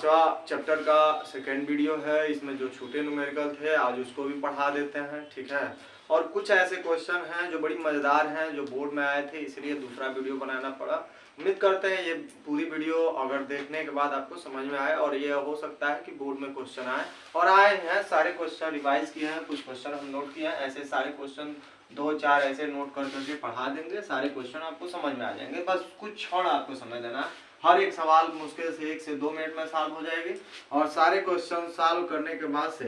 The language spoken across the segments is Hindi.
पांचवा चैप्टर का सेकेंड वीडियो है। इसमें जो छोटे न्यूमेरिकल थे आज उसको भी पढ़ा देते हैं, ठीक है। और कुछ ऐसे क्वेश्चन हैं जो बड़ी मज़ेदार हैं जो बोर्ड में आए थे, इसलिए दूसरा वीडियो बनाना पड़ा। उम्मीद करते हैं ये पूरी वीडियो अगर देखने के बाद आपको समझ में आए, और ये हो सकता है कि बोर्ड में क्वेश्चन आए, और आए हैं। सारे क्वेश्चन रिवाइज किए हैं, कुछ क्वेश्चन हम नोट किए हैं। ऐसे सारे क्वेश्चन 2-4 ऐसे नोट कर करके पढ़ा देंगे, सारे क्वेश्चन आपको समझ में आ जाएंगे। बस कुछ क्षण आपको समय देना, हर एक सवाल मुश्किल से 1 से 2 मिनट में सॉल्व हो जाएगी। और सारे क्वेश्चन सॉल्व करने के बाद से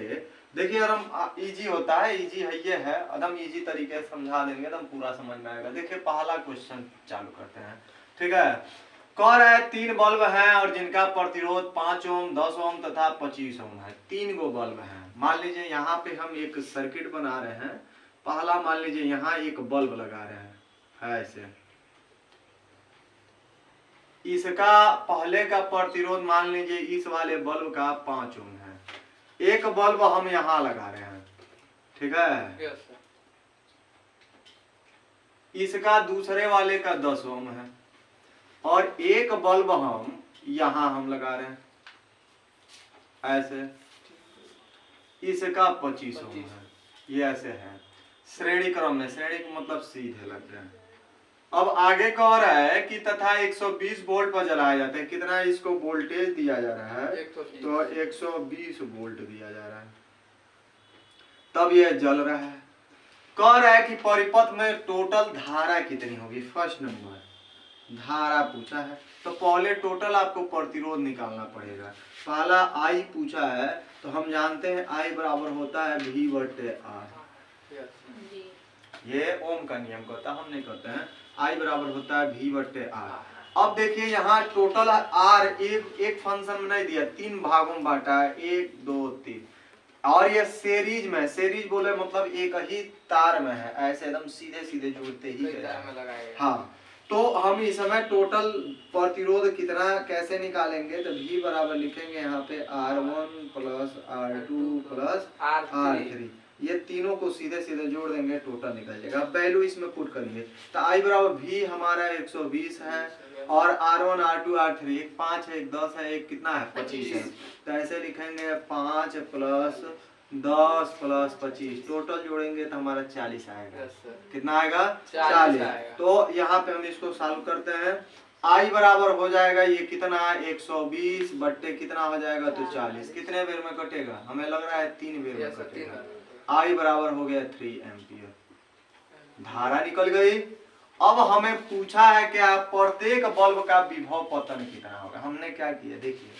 देखिए एकदम इजी होता है, इजी है ये है, एकदम इजी तरीके से समझा देंगे, एकदम पूरा समझ में आएगा। देखिए पहला क्वेश्चन चालू करते हैं, ठीक है। कह रहा है 3 बल्ब हैं और जिनका प्रतिरोध 5 ओम, 10 ओम तथा 25 ओम है। 3 गो बल्ब हैं। मान लीजिए यहाँ पे हम एक सर्किट बना रहे हैं। पहला मान लीजिए यहाँ एक बल्ब लगा रहे हैं ऐसे। इसका पहले का प्रतिरोध मान लीजिए इस वाले बल्ब का 5 ओम है। एक बल्ब हम यहाँ लगा रहे हैं, ठीक है। इसका दूसरे वाले का 10 ओम है और एक बल्ब हम यहाँ हम लगा रहे हैं ऐसे। इसका 25 ओम है। ये ऐसे है श्रेणी क्रम में, श्रेणी का मतलब सीधे लग रहे हैं। अब आगे कह रहा है कि तथा 120 वोल्ट पर जलाए जाते हैं। कितना इसको वोल्टेज दिया जा रहा है? तो 120 वोल्ट दिया जा रहा है, तब यह जल रहा है। कह रहा है कि परिपथ में टोटल धारा कितनी होगी। फर्स्ट नंबर धारा पूछा है, तो पहले टोटल आपको प्रतिरोध निकालना पड़ेगा। पहला आई पूछा है, तो हम जानते हैं आई बराबर होता है V/R। ये ओम का नियम कहता है, हम नहीं कहते हैं। आई बराबर होता है V/R। अब देखिए यहाँ टोटल आर एक फंक्शन में नहीं दिया, 3 भागों में बांटा है, 1 2 3। और ये सीरीज में, सीरीज बोले मतलब एक ही तार में है, ऐसे एकदम सीधे सीधे जुड़ते ही है। हाँ, तो हम इस समय टोटल प्रतिरोध कितना कैसे निकालेंगे? तो V बराबर लिखेंगे यहाँ पे R1 + R2 + R3। ये तीनों को सीधे सीधे जोड़ देंगे, टोटल निकल जाएगा। अब वैल्यू इसमें पुट करिए, तो I बराबर V हमारा 120 है और R1 R2 R3 एक 5 है, एक 10 है, एक कितना है 25 है। तो ऐसे लिखेंगे 5 + 10 + 25, टोटल जोड़ेंगे तो हमारा 40 आएगा। कितना आएगा? 40। तो यहाँ पे हम इसको सॉल्व करते हैं। I बराबर हो जाएगा ये कितना है 120 बट्टे कितना हो जाएगा तो 40। कितने बेर में कटेगा? हमें लग रहा है 3 बेर में कटेगा। I बराबर हो गया 3 एम्पियर। धारा निकल गई। अब हमें पूछा है कि आप प्रत्येक बल्ब का विभव पतन कितना होगा। हमने क्या किया देखिए,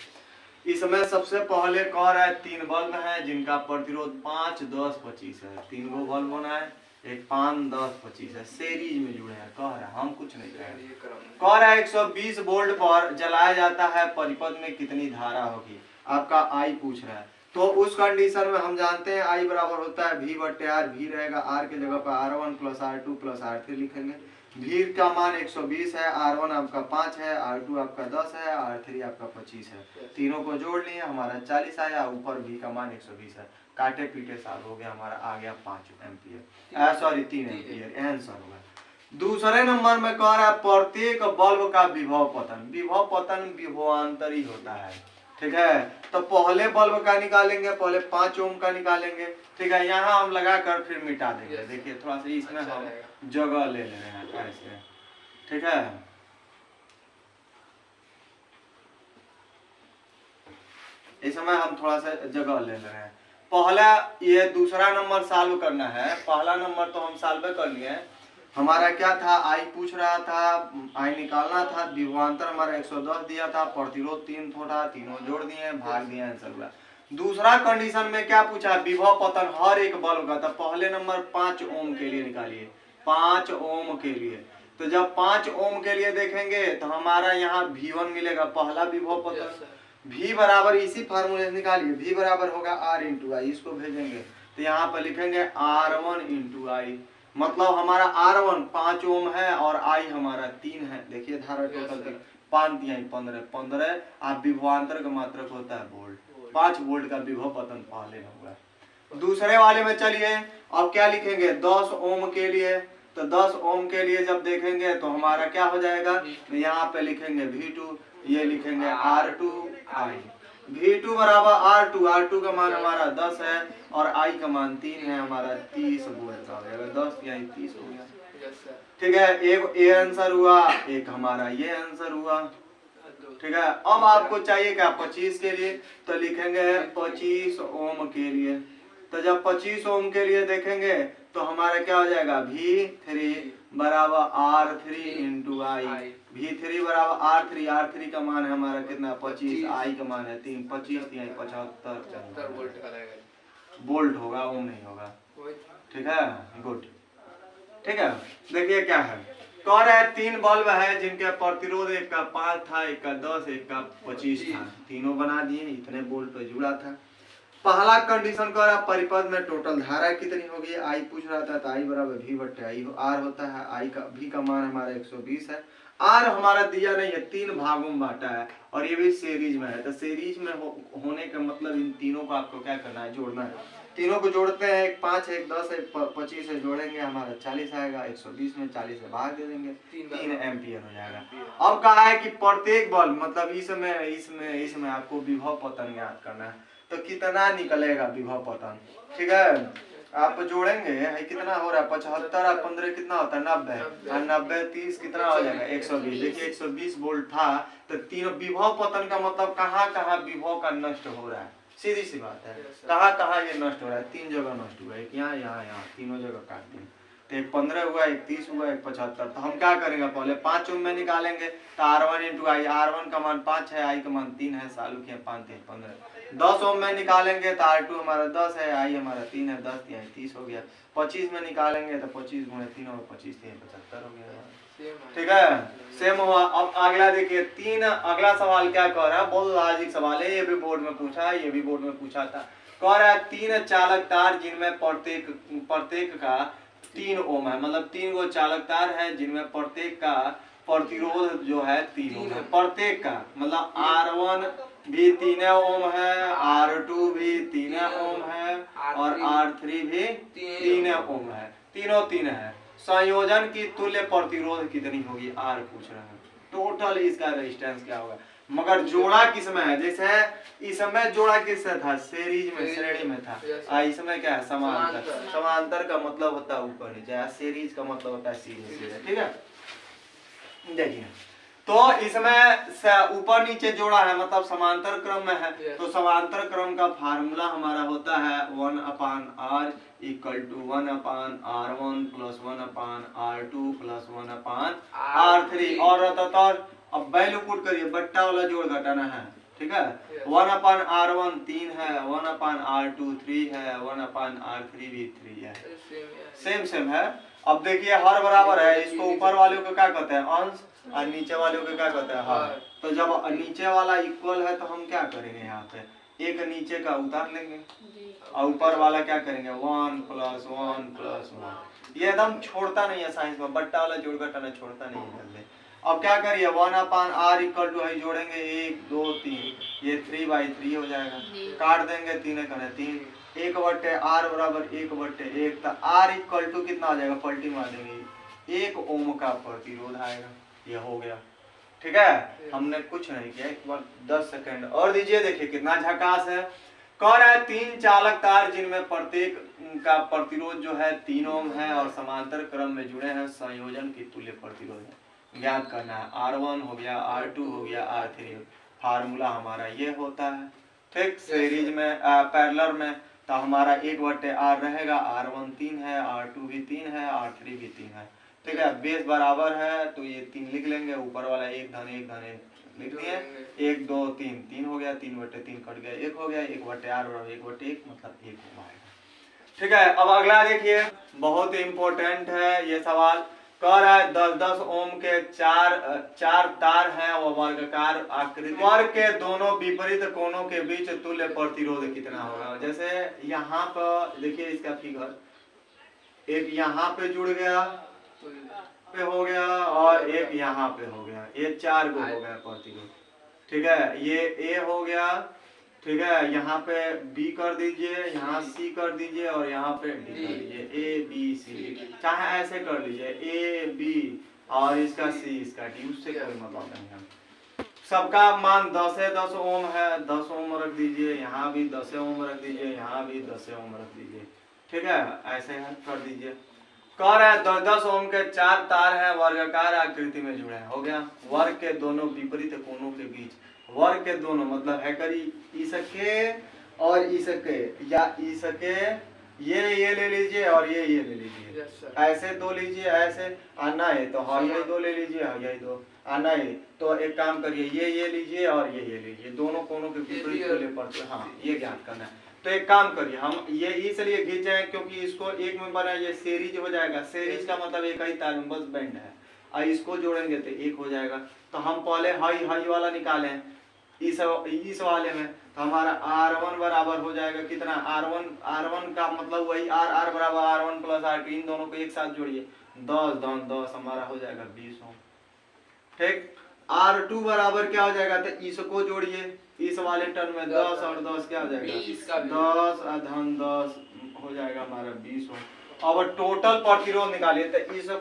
इसमें सबसे पहले कह रहा है 3 बल्ब हैं जिनका प्रतिरोध 5 10 25 है। 3 गो बल्ब होना है, एक 5 10 25 है, सीरीज में जुड़े हैं। कह रहा है, हम कुछ नहीं कह रहे। कह रहा है 120 वोल्ट पर जलाया जाता है, परिपथ में कितनी धारा होगी। आपका आई पूछ रहा है, तो उस कंडीशन में हम जानते हैं आई बराबर होता है V/R। V रहेगा R के जगह पर R1 + R2 + R3 लिखेंगे। V का मान 120 है, R1 आपका 5 है, R2 आपका 10 है, R3 आपका 25 है। तीनों को जोड़ लिए हमारा 40 आया, ऊपर V का मान 120 है। काटे पीटे साल हो गया, हमारा आ गया 5 एम्पियर, सॉरी 3 एम्पियर आंसर होगा। दूसरे नंबर में कह रहा है प्रत्येक बल्ब का विभव पतन। विभव पतन विभवांतरी होता है, ठीक है। तो पहले बल्ब का निकालेंगे, पहले 5 ओम का निकालेंगे, ठीक है। यहाँ हम लगाकर फिर मिटा देंगे। देखिए थोड़ा सा इसमें हम जगह ले रहे हैं ऐसे, ठीक है। इस समय हम थोड़ा सा जगह ले रहे हैं। पहला ये दूसरा नंबर सॉल्व करना है। पहला नंबर तो हम सॉल्व कर लिए। हमारा क्या था, आई पूछ रहा था, आई निकालना था। विभवांतर हमारा 110 दिया था, प्रतिरोध 3 थोड़ा, तीनों जोड़ दिए, भाग दिए, आंसर हुआ। दूसरा कंडीशन में क्या पूछा, विभव पतन हर एक बल्ब का। तो पहले नंबर 5 ओम के लिए निकालिए, 5 ओम के लिए। तो जब 5 ओम के लिए देखेंगे तो हमारा यहाँ V1 मिलेगा, पहला विभव पतन। V बराबर इसी फार्मूले से निकालिए, V बराबर होगा R × I। इसको भेजेंगे तो यहाँ पर लिखेंगे R1 × I। मतलब हमारा R1 5 ओम है और I हमारा 3 है। देखिए धारा टोटल 5 दिया 15 आप विभवांतर का मात्रक होता है वोल्ट। 5 वोल्ट का विभव पतन पहले में हुआ। दूसरे वाले में चलिए, अब क्या लिखेंगे 10 ओम के लिए। तो 10 ओम के लिए जब देखेंगे तो हमारा क्या हो जाएगा, यहाँ पे लिखेंगे V2, ये लिखेंगे R2 I। V2 बराबर R2 का मान हमारा 10 है और I का मान 3 है, हमारा 30 वोल्ट का हो जाएगा। 10 या 30 हो गया। ठीक है, एक ये आंसर हुआ, एक हमारा ये आंसर हुआ। ठीक है, अब आपको चाहिए क्या 25 के लिए, तो लिखेंगे 25 ओम के लिए। तो जब 25 ओम के लिए देखेंगे तो हमारा क्या हो जाएगा, V3 बराबर R3 इंटू आई। V3 बराबर R3 का मान है हमारा कितना 25, I का मान है 3, 25 75 वोल्ट होगा, ओम नहीं होगा। ठीक है, गुड। ठीक है, देखिए क्या है, कह रहा है 3 बल्ब है जिनके प्रतिरोध एक का 5 था, एक का 10, एक का 25 था, तीनों बना दिए, इतने वोल्ट पे जुड़ा था। पहला कंडीशन कह रहा परिपथ में टोटल धारा कितनी होगी, आई पूछ रहा था, तो आई बराबर V बटे आई आर होता है। आई का V का मान हमारा 120 है, आर हमारा दिया नहीं है, 3 भागों में बांटा है और ये भी सीरीज में है। तो सीरीज में होने का मतलब इन तीनों को आपको क्या करना है, जोड़ना है। तीनों को जोड़ते हैं, एक 5 एक 10 एक 25 से जोड़ेंगे हमारा 40 आएगा, 120 में 40 से भाग दे देंगे, 3 एम्पियर हो जाएगा। अब कहा है कि प्रत्येक बल्ब मतलब इसमें आपको विभव पतन ज्ञात करना है, तो कितना निकलेगा विभव पतन। ठीक है, आप जोड़ेंगे कितना हो रहा है 75 और 15 कितना होता है 90 और 90 30 कितना हो जाएगा 120। देखिए 120 वोल्ट था, तो तीनों विभव पतन का मतलब कहाँ कहाँ विभव का नष्ट हो रहा है, सीधी सी बात है, कहाँ कहाँ ये नष्ट हो रहा है, 3 जगह नष्ट हुआ है, एक यहाँ यहाँ यहाँ, तीनों जगह काट दिए। तो एक 15 हुआ, एक 30 हुआ, एक 75। तो हम क्या करेंगे, पहले 5 ओम में निकालेंगे, तो R1 इंटू आई, R1 का मान 5 है, आई का मान 3 है, सालू के 5 3 15। 10 ओम में निकालेंगे तो R2 हमारा 10 है, आई हमारा 3 है, 10 3 30 हो गया। 25 में निकालेंगे तो 25 गुणे 3 और 25 3 75 हो गया। ठीक है, सेम हुआ। अब अगला देखिए, 3 अगला सवाल क्या कह रहा है, बहुत लॉजिक सवाल है, ये भी बोर्ड में पूछा है, ये भी बोर्ड में पूछा था। कह रहा है 3 चालक तार जिनमें प्रत्येक का 3 ओम है, मतलब 3 गो चालक तार है जिनमें प्रत्येक का प्रतिरोध जो है 3 ओम है, प्रत्येक का मतलब R1 भी 3 ओम है, R2 भी 3 ओम है और R3 भी 3 ओम है, तीनों 3 है। संयोजन की तुल्य प्रतिरोध कितनी होगी, R पूछ रहे हैं। टोटल इसका रेजिस्टेंस क्या होगा, मगर जोड़ा किसमें है, जैसे इसमें जोड़ा किससे था, सीरीज में, श्रेणी में था। इसमें क्या है, समांतर। समांतर का मतलब होता है ऊपर नीचे, सीरीज का मतलब होता है सीधे सीधे। ठीक है, देखिए तो इसमें ऊपर नीचे जोड़ा है मतलब समांतर क्रम में है, तो समांतर क्रम का फार्मूला हमारा होता है 1/r equal to 1/r1 plus 1/r2 plus 1/r3 और अब वैल्यू पुट करिए, बट्टा वाला जोड़ घटाना है। ठीक है, 1/r1 3 है, 1/r2 3 है, 1/r3 भी 3 है, सेम है। अब देखिए हर बराबर है, इसको ऊपर वाले को क्या कहते हैं, अंश, और नीचे वाले को क्या कहते हैं, हर। तो जब नीचे वाला इक्वल है तो हम क्या करेंगे, यहाँ पे एक नीचे का उतार लेंगे और ऊपर वाला क्या करेंगे 1 + 1 + 1। ये एकदम छोड़ता नहीं है साइंस में, बट्टा वाला जोड़ घटाना छोड़ता नहीं है जल्दी। अब क्या करिए 1/r इक्वल टू है, जोड़ेंगे 1 2 3, ये 3/3 हो जाएगा, काट देंगे 3 कने 3, 1/r बराबर 1/1, तो r इक्वल टू कितना आ जाएगा, पलटी मार देंगे 1 ओम का प्रतिरोध आएगा, ये हो गया। ठीक है, हमने कुछ नहीं किया, एक बार 10 सेकंड और दीजिए, देखिए कितना झकास है। कह रहा है 3 चालक तार जिनमें प्रत्येक का प्रतिरोध जो है 3 ओम है और समांतर क्रम में जुड़े हैं, संयोजन की तुल्य प्रतिरोध ज्ञात करना है। R1 हो गया, R2 हो गया, R3। फार्मूला हमारा ये होता है। ठीक, सीरीज में पैरेलल में तो हमारा 1/r रहेगा, R1 3 है, R2 भी 3 है, R3 भी 3 है। ठीक है, बेस बराबर है तो ये 3 लिख लेंगे, ऊपर वाला 1 धन 1 धन 1 लिख दिए, 1 2 3 3 हो गया, 3/3 कट गया, 1 हो गया, 1/r बराबर 1/1 मतलब 1 ओम आएगा। ठीक है, अब अगला देखिए, बहुत इंपॉर्टेंट है ये सवाल। कह रहा है 10-10 ओम के चार तार हैं, वो वर्गाकार आकृति, वर्ग के दोनों विपरीत कोणों के बीच तुल्य प्रतिरोध कितना होगा। जैसे यहाँ पर देखिए इसका फिगर, एक यहाँ पे जुड़ गया पे हो गया और एक यहाँ पे हो गया, ये 4 गो हो गया प्रतिरोध। ठीक है, ये A हो गया, ठीक है, यहाँ पे B कर दीजिए, यहाँ C कर दीजिए और यहाँ पे D कर दीजिए, A B C, चाहे ऐसे कर लीजिए A B और इसका C इसका D, उससे कोई मतलब नहीं है। सबका मान 10 है, 10 ओम है, 10 ओम रख दीजिए, यहाँ भी 10 ओम रख दीजिए, यहाँ भी 10 ओम रख दीजिए। ठीक है, ऐसे कर दीजिए। कह रहा है 10 ओम के 4 तार है, वर्गाकार आकृति में जुड़े हैं। हो गया। वर्ग के दोनों विपरीत कोनों के बीच, वर्ग के दोनों मतलब है करी इसके और इसके, या इसके ये ले लीजिए और ये ले लीजिए। ऐसे दो लीजिए, ऐसे आना है तो हाँ यही दो ले लीजिए, हाँ यही दो आना है तो एक काम करिए, ये लीजिए और ये लीजिए, दोनों कोनों के विपरीत को ले पड़ते। हाँ, ये ज्ञात करना है। तो एक काम करिए, हम ये इसलिए खींचे हैं क्योंकि इसको एक में बना, ये सीरीज हो जाएगा। सीरीज का मतलब एक ही तार में बस बैंड है, और इसको जोड़ेंगे तो एक हो जाएगा। तो हम पहले हाई वाला निकाले इस वाले में, तो हमारा R1 बराबर हो जाएगा कितना, R1 का मतलब वही R बराबर R1 प्लस R2, इन दोनों को एक साथ जोड़िए, 10 हमारा हो जाएगा 20 ओम। ठीक। R2 बराबर क्या हो जाएगा, तो इसको जोड़िए, इस वाले टर्म में 10 और 10 क्या हो जाएगा, 10 अधन 10 हो जाएगा हमारा 20 ओम। अब टोटल प्रतिरोध निकालिए, तो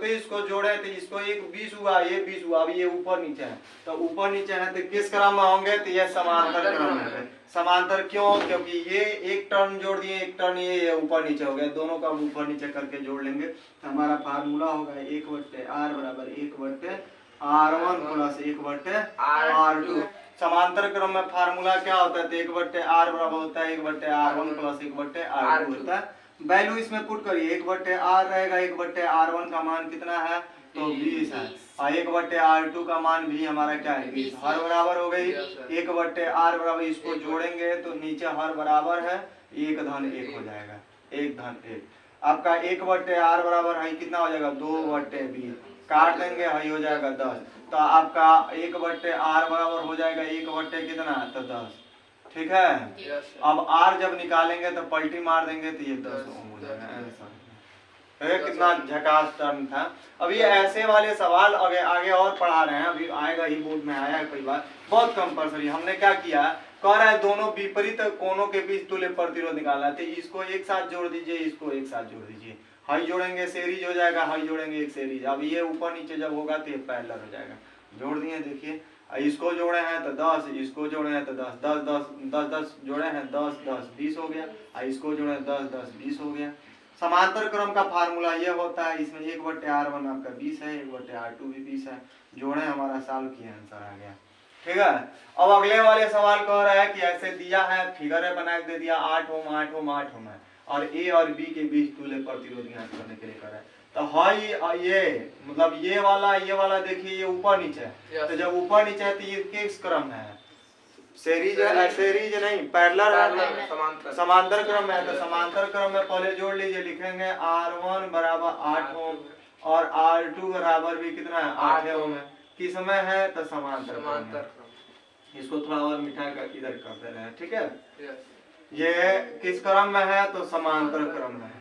इसको जोड़े तो इसको एक 20 हुआ, ये 20 हुआ। अब ये ऊपर नीचे है, तो ऊपर नीचे है तो किस क्रम में होंगे, तो ये समांतर क्रम में है। समांतर क्यों, क्योंकि ये एक टर्न जोड़ दिए, एक टर्न ये ऊपर नीचे हो गया, दोनों का ऊपर नीचे करके जोड़ लेंगे तो हमारा फार्मूला होगा 1/r बराबर 1/r1 प्लस 1/r2। समांतर क्रम में फार्मूला क्या होता है, तो 1/r बराबर होता है 1/r1 प्लस 1/r2 होता है। वैल्यू इसमें पुट करिए, 1/r रहेगा, 1/r1 का मान कितना है, तो 20 है, और 1/r2 का मान भी हमारा क्या है 20। हर बराबर हो गई, 1/r बराबर, इसको जोड़ेंगे तो नीचे हर बराबर है, 1 धन 1 हो जाएगा, 1 धन 1। आपका 1/r बराबर है कितना हो जाएगा, 2/20, काट देंगे है हो जाएगा 10। तो आपका 1/r बराबर हो जाएगा 1 कितना, तो 10। ठीक है। अब R जब निकालेंगे तो पलटी मार देंगे तो ये 10 ओम हो जाएगा। कितना झकास टर्म था। अभी ऐसे वाले सवाल आगे और पढ़ा रहे हैं, अभी आएगा ही, बोर्ड में आया है कई बार, बहुत कंपल्सरी। हमने क्या किया, कह रहा है दोनों विपरीत कोनों के बीच तुल्य प्रतिरोध निकालना है, तो इसको एक साथ जोड़ दीजिए, इसको एक साथ जोड़ दीजिए, हाई जोड़ेंगे सीरीज हो जाएगा, हाई जोड़ेंगे एक सीरीज। अब ये ऊपर नीचे जब होगा तो ये पैरेलल हो जाएगा। जोड़ दिए, देखिए इसको जोड़े हैं तो 10, इसको जोड़े हैं तो 10, 10 10 10 10 जोड़े हैं 10 10 20 हो गया, और इसको जोड़े 10 10 20 हो गया। समांतर क्रम का फार्मूला ये होता है, इसमें 1/r1 आपका 20 है, 1/r2 भी 20 है, जोड़े हमारा सॉल्व किए, आंसर आ गया। ठीक है। अब अगले वाले सवाल कह रहा है कि ऐसे दिया है, फिगर है बना के दे दिया, 8 ओम 8 ओम 8 ओम है, और A और B के बीच तुल्य प्रतिरोध ज्ञात करने के लिए कह रहा है। तो हाई ये मतलब ये वाला देखिए, ये ऊपर नीचे है, तो जब ऊपर नीचे है तो ये किस क्रम में है, सीरीज है, सीरीज नहीं पैरेलल है, समांतर क्रम में है। तो समांतर क्रम में पहले जोड़ लीजिए, लिखेंगे R1 बराबर 8 ओम और R2 बराबर भी कितना है 8 ओम है। किस में है, तो समांतर क्रम। इसको थोड़ा और मिठा कर इधर कर दे रहे हैं। ठीक है, ये किस क्रम में है, तो समांतर क्रम में है,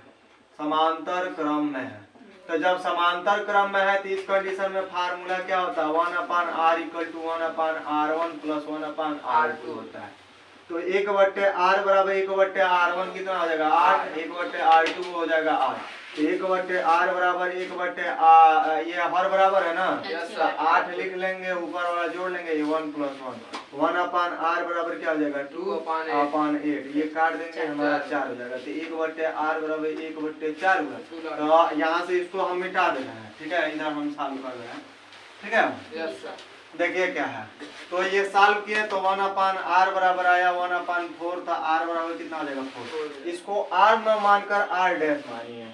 समांतर क्रम में है। तो जब समांतर क्रम में है तो इस कंडीशन में फार्मूला क्या होता है, 1/r = 1/r1 प्लस 1/r2 होता है। तो 1/r बराबर 1/r1 कितना हो जाएगा 8, 1/r2 हो जाएगा 8। तो 1/r बराबर 1/r, ये हर बराबर है ना, तो 8 लिख लेंगे, ऊपर वाला जोड़ लेंगे, 1 + 1 1/r बराबर क्या हो जाएगा 2/8, ये काट देंगे हमारा 4 हो जाएगा। तो 1/r बराबर 1/4 हुआ। तो यहाँ से इसको हम मिटा दे रहे हैं। ठीक है, इधर हम सॉल्व कर रहे हैं। ठीक है, देखिए क्या है, तो ये सॉल्व किए तो 1/r बराबर आया 1/4, था r बराबर कितना हो जाएगा 4। इसको r न मानकर r डैश मानिए।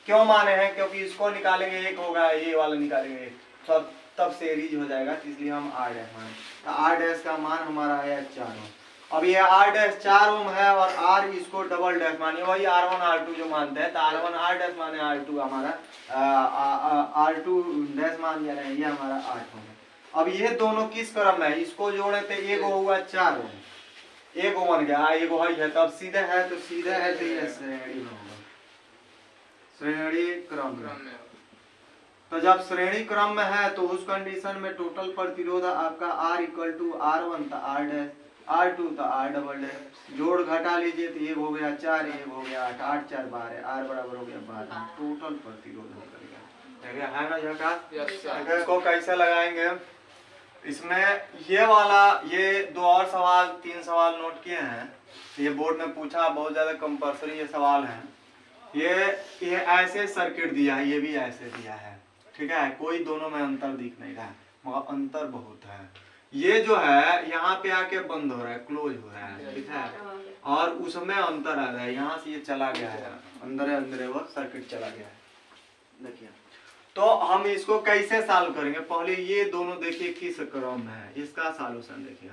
क्यों माने हैं, क्योंकि इसको निकालेंगे 1 होगा, ये वाला निकालेंगे तब सीरीज हो जाएगा, इसलिए हम r डैश माने। तो r डैश का मान हमारा आया 4 ओम। अब ये r डैश 4 ओम है और r इसको डबल डैश मानिए, वही R1 R2 जो मानते हैं, तो R1 r डैश माने R2 हमारा R2 डैश मान दिया है, ये हमारा 8 ओम है। अब ये दोनों किस क्रम में है, इसको जोड़े तो एक हुआ 4 ओम, एक बन गया, एक है, तब सीधे है तो सीधे है, तो ये श्रेणी में होगा, श्रेणी क्रम में। तो जब श्रेणी क्रम में है तो उस कंडीशन में टोटल प्रतिरोध आपका R = R1 था R डैश, R2 था R डबल डैश, जोड़ घटा लीजिए तो 1 हो गया 4, 1 हो गया 8, 8 4 12, R बराबर हो गया 12, टोटल प्रतिरोध निकल गया। है ना झकास। इसको कैसे लगाएंगे, इसमें ये वाला, ये 2 और सवाल 3 सवाल नोट किए हैं, ये बोर्ड में पूछा, बहुत ज्यादा कंपल्सरी ये सवाल है। ये ऐसे सर्किट दिया है, ये भी ऐसे दिया है, ठीक है, कोई दोनों में अंतर दिख नहीं रहा है, मगर अंतर बहुत है। ये जो है यहाँ पे आके बंद हो रहा है, क्लोज हो रहा है, ठीक है, और उसमें अंतर आ रहा है, यहाँ से ये चला गया है अंदर अंदर, वो सर्किट चला गया है। देखिए तो हम इसको कैसे सॉल्व करेंगे, पहले ये दोनों देखिए किस क्रम में है, इसका सॉल्यूशन देखिए।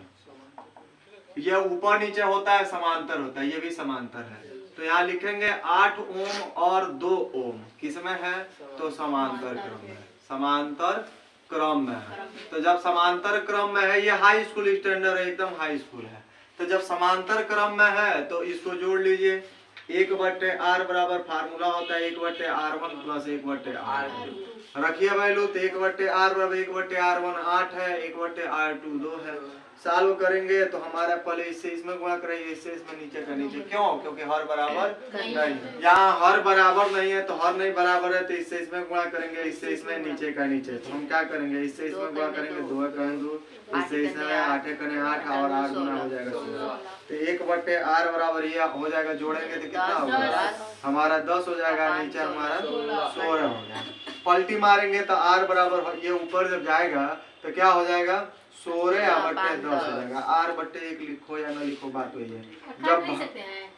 ये ऊपर नीचे होता है, समांतर होता है, ये भी समांतर है, तो यहाँ लिखेंगे 8 ओम और 2 ओम किसमें है, तो समांतर क्रम में, समांतर क्रम में है। तो जब समांतर क्रम में है, ये हाई स्कूल स्टैंडर्ड है, एकदम हाई स्कूल है, तो जब समांतर क्रम में है तो इसको जोड़ लीजिए, 1/r बराबर फार्मूला होता है 1/r1 प्लस 1/r2, रखिए वैल्यू, तो 1/r बराबर 1/r1 8 है, 1/r2 2 है। सॉल्व करेंगे तो हमारा पहले इससे इसमें गुणा करेंगे, इससे इसमें नीचे का नीचे, क्यों, क्योंकि हर बराबर नहीं, यहाँ हर बराबर नहीं है, तो हर नहीं बराबर है, तो इससे इसमें गुणा करेंगे, इससे इसमें नीचे का नीचे, तो हम क्या करेंगे, इससे इसमें गुणा करेंगे, 2 करें 2, इससे इसमें 8 करें 8 और 8 गुना हो जाएगा 16, तो 1/r बराबर ये हो जाएगा, जोड़ेंगे तो कितना होगा हमारा 10 हो जाएगा, नीचे हमारा 16 हो जाएगा। पलटी मारेंगे तो r बराबर ये ऊपर जब जाएगा तो क्या हो जाएगा, 16/10 हो जाएगा। r/1 लिखो या ना लिखो, बात वही है, जब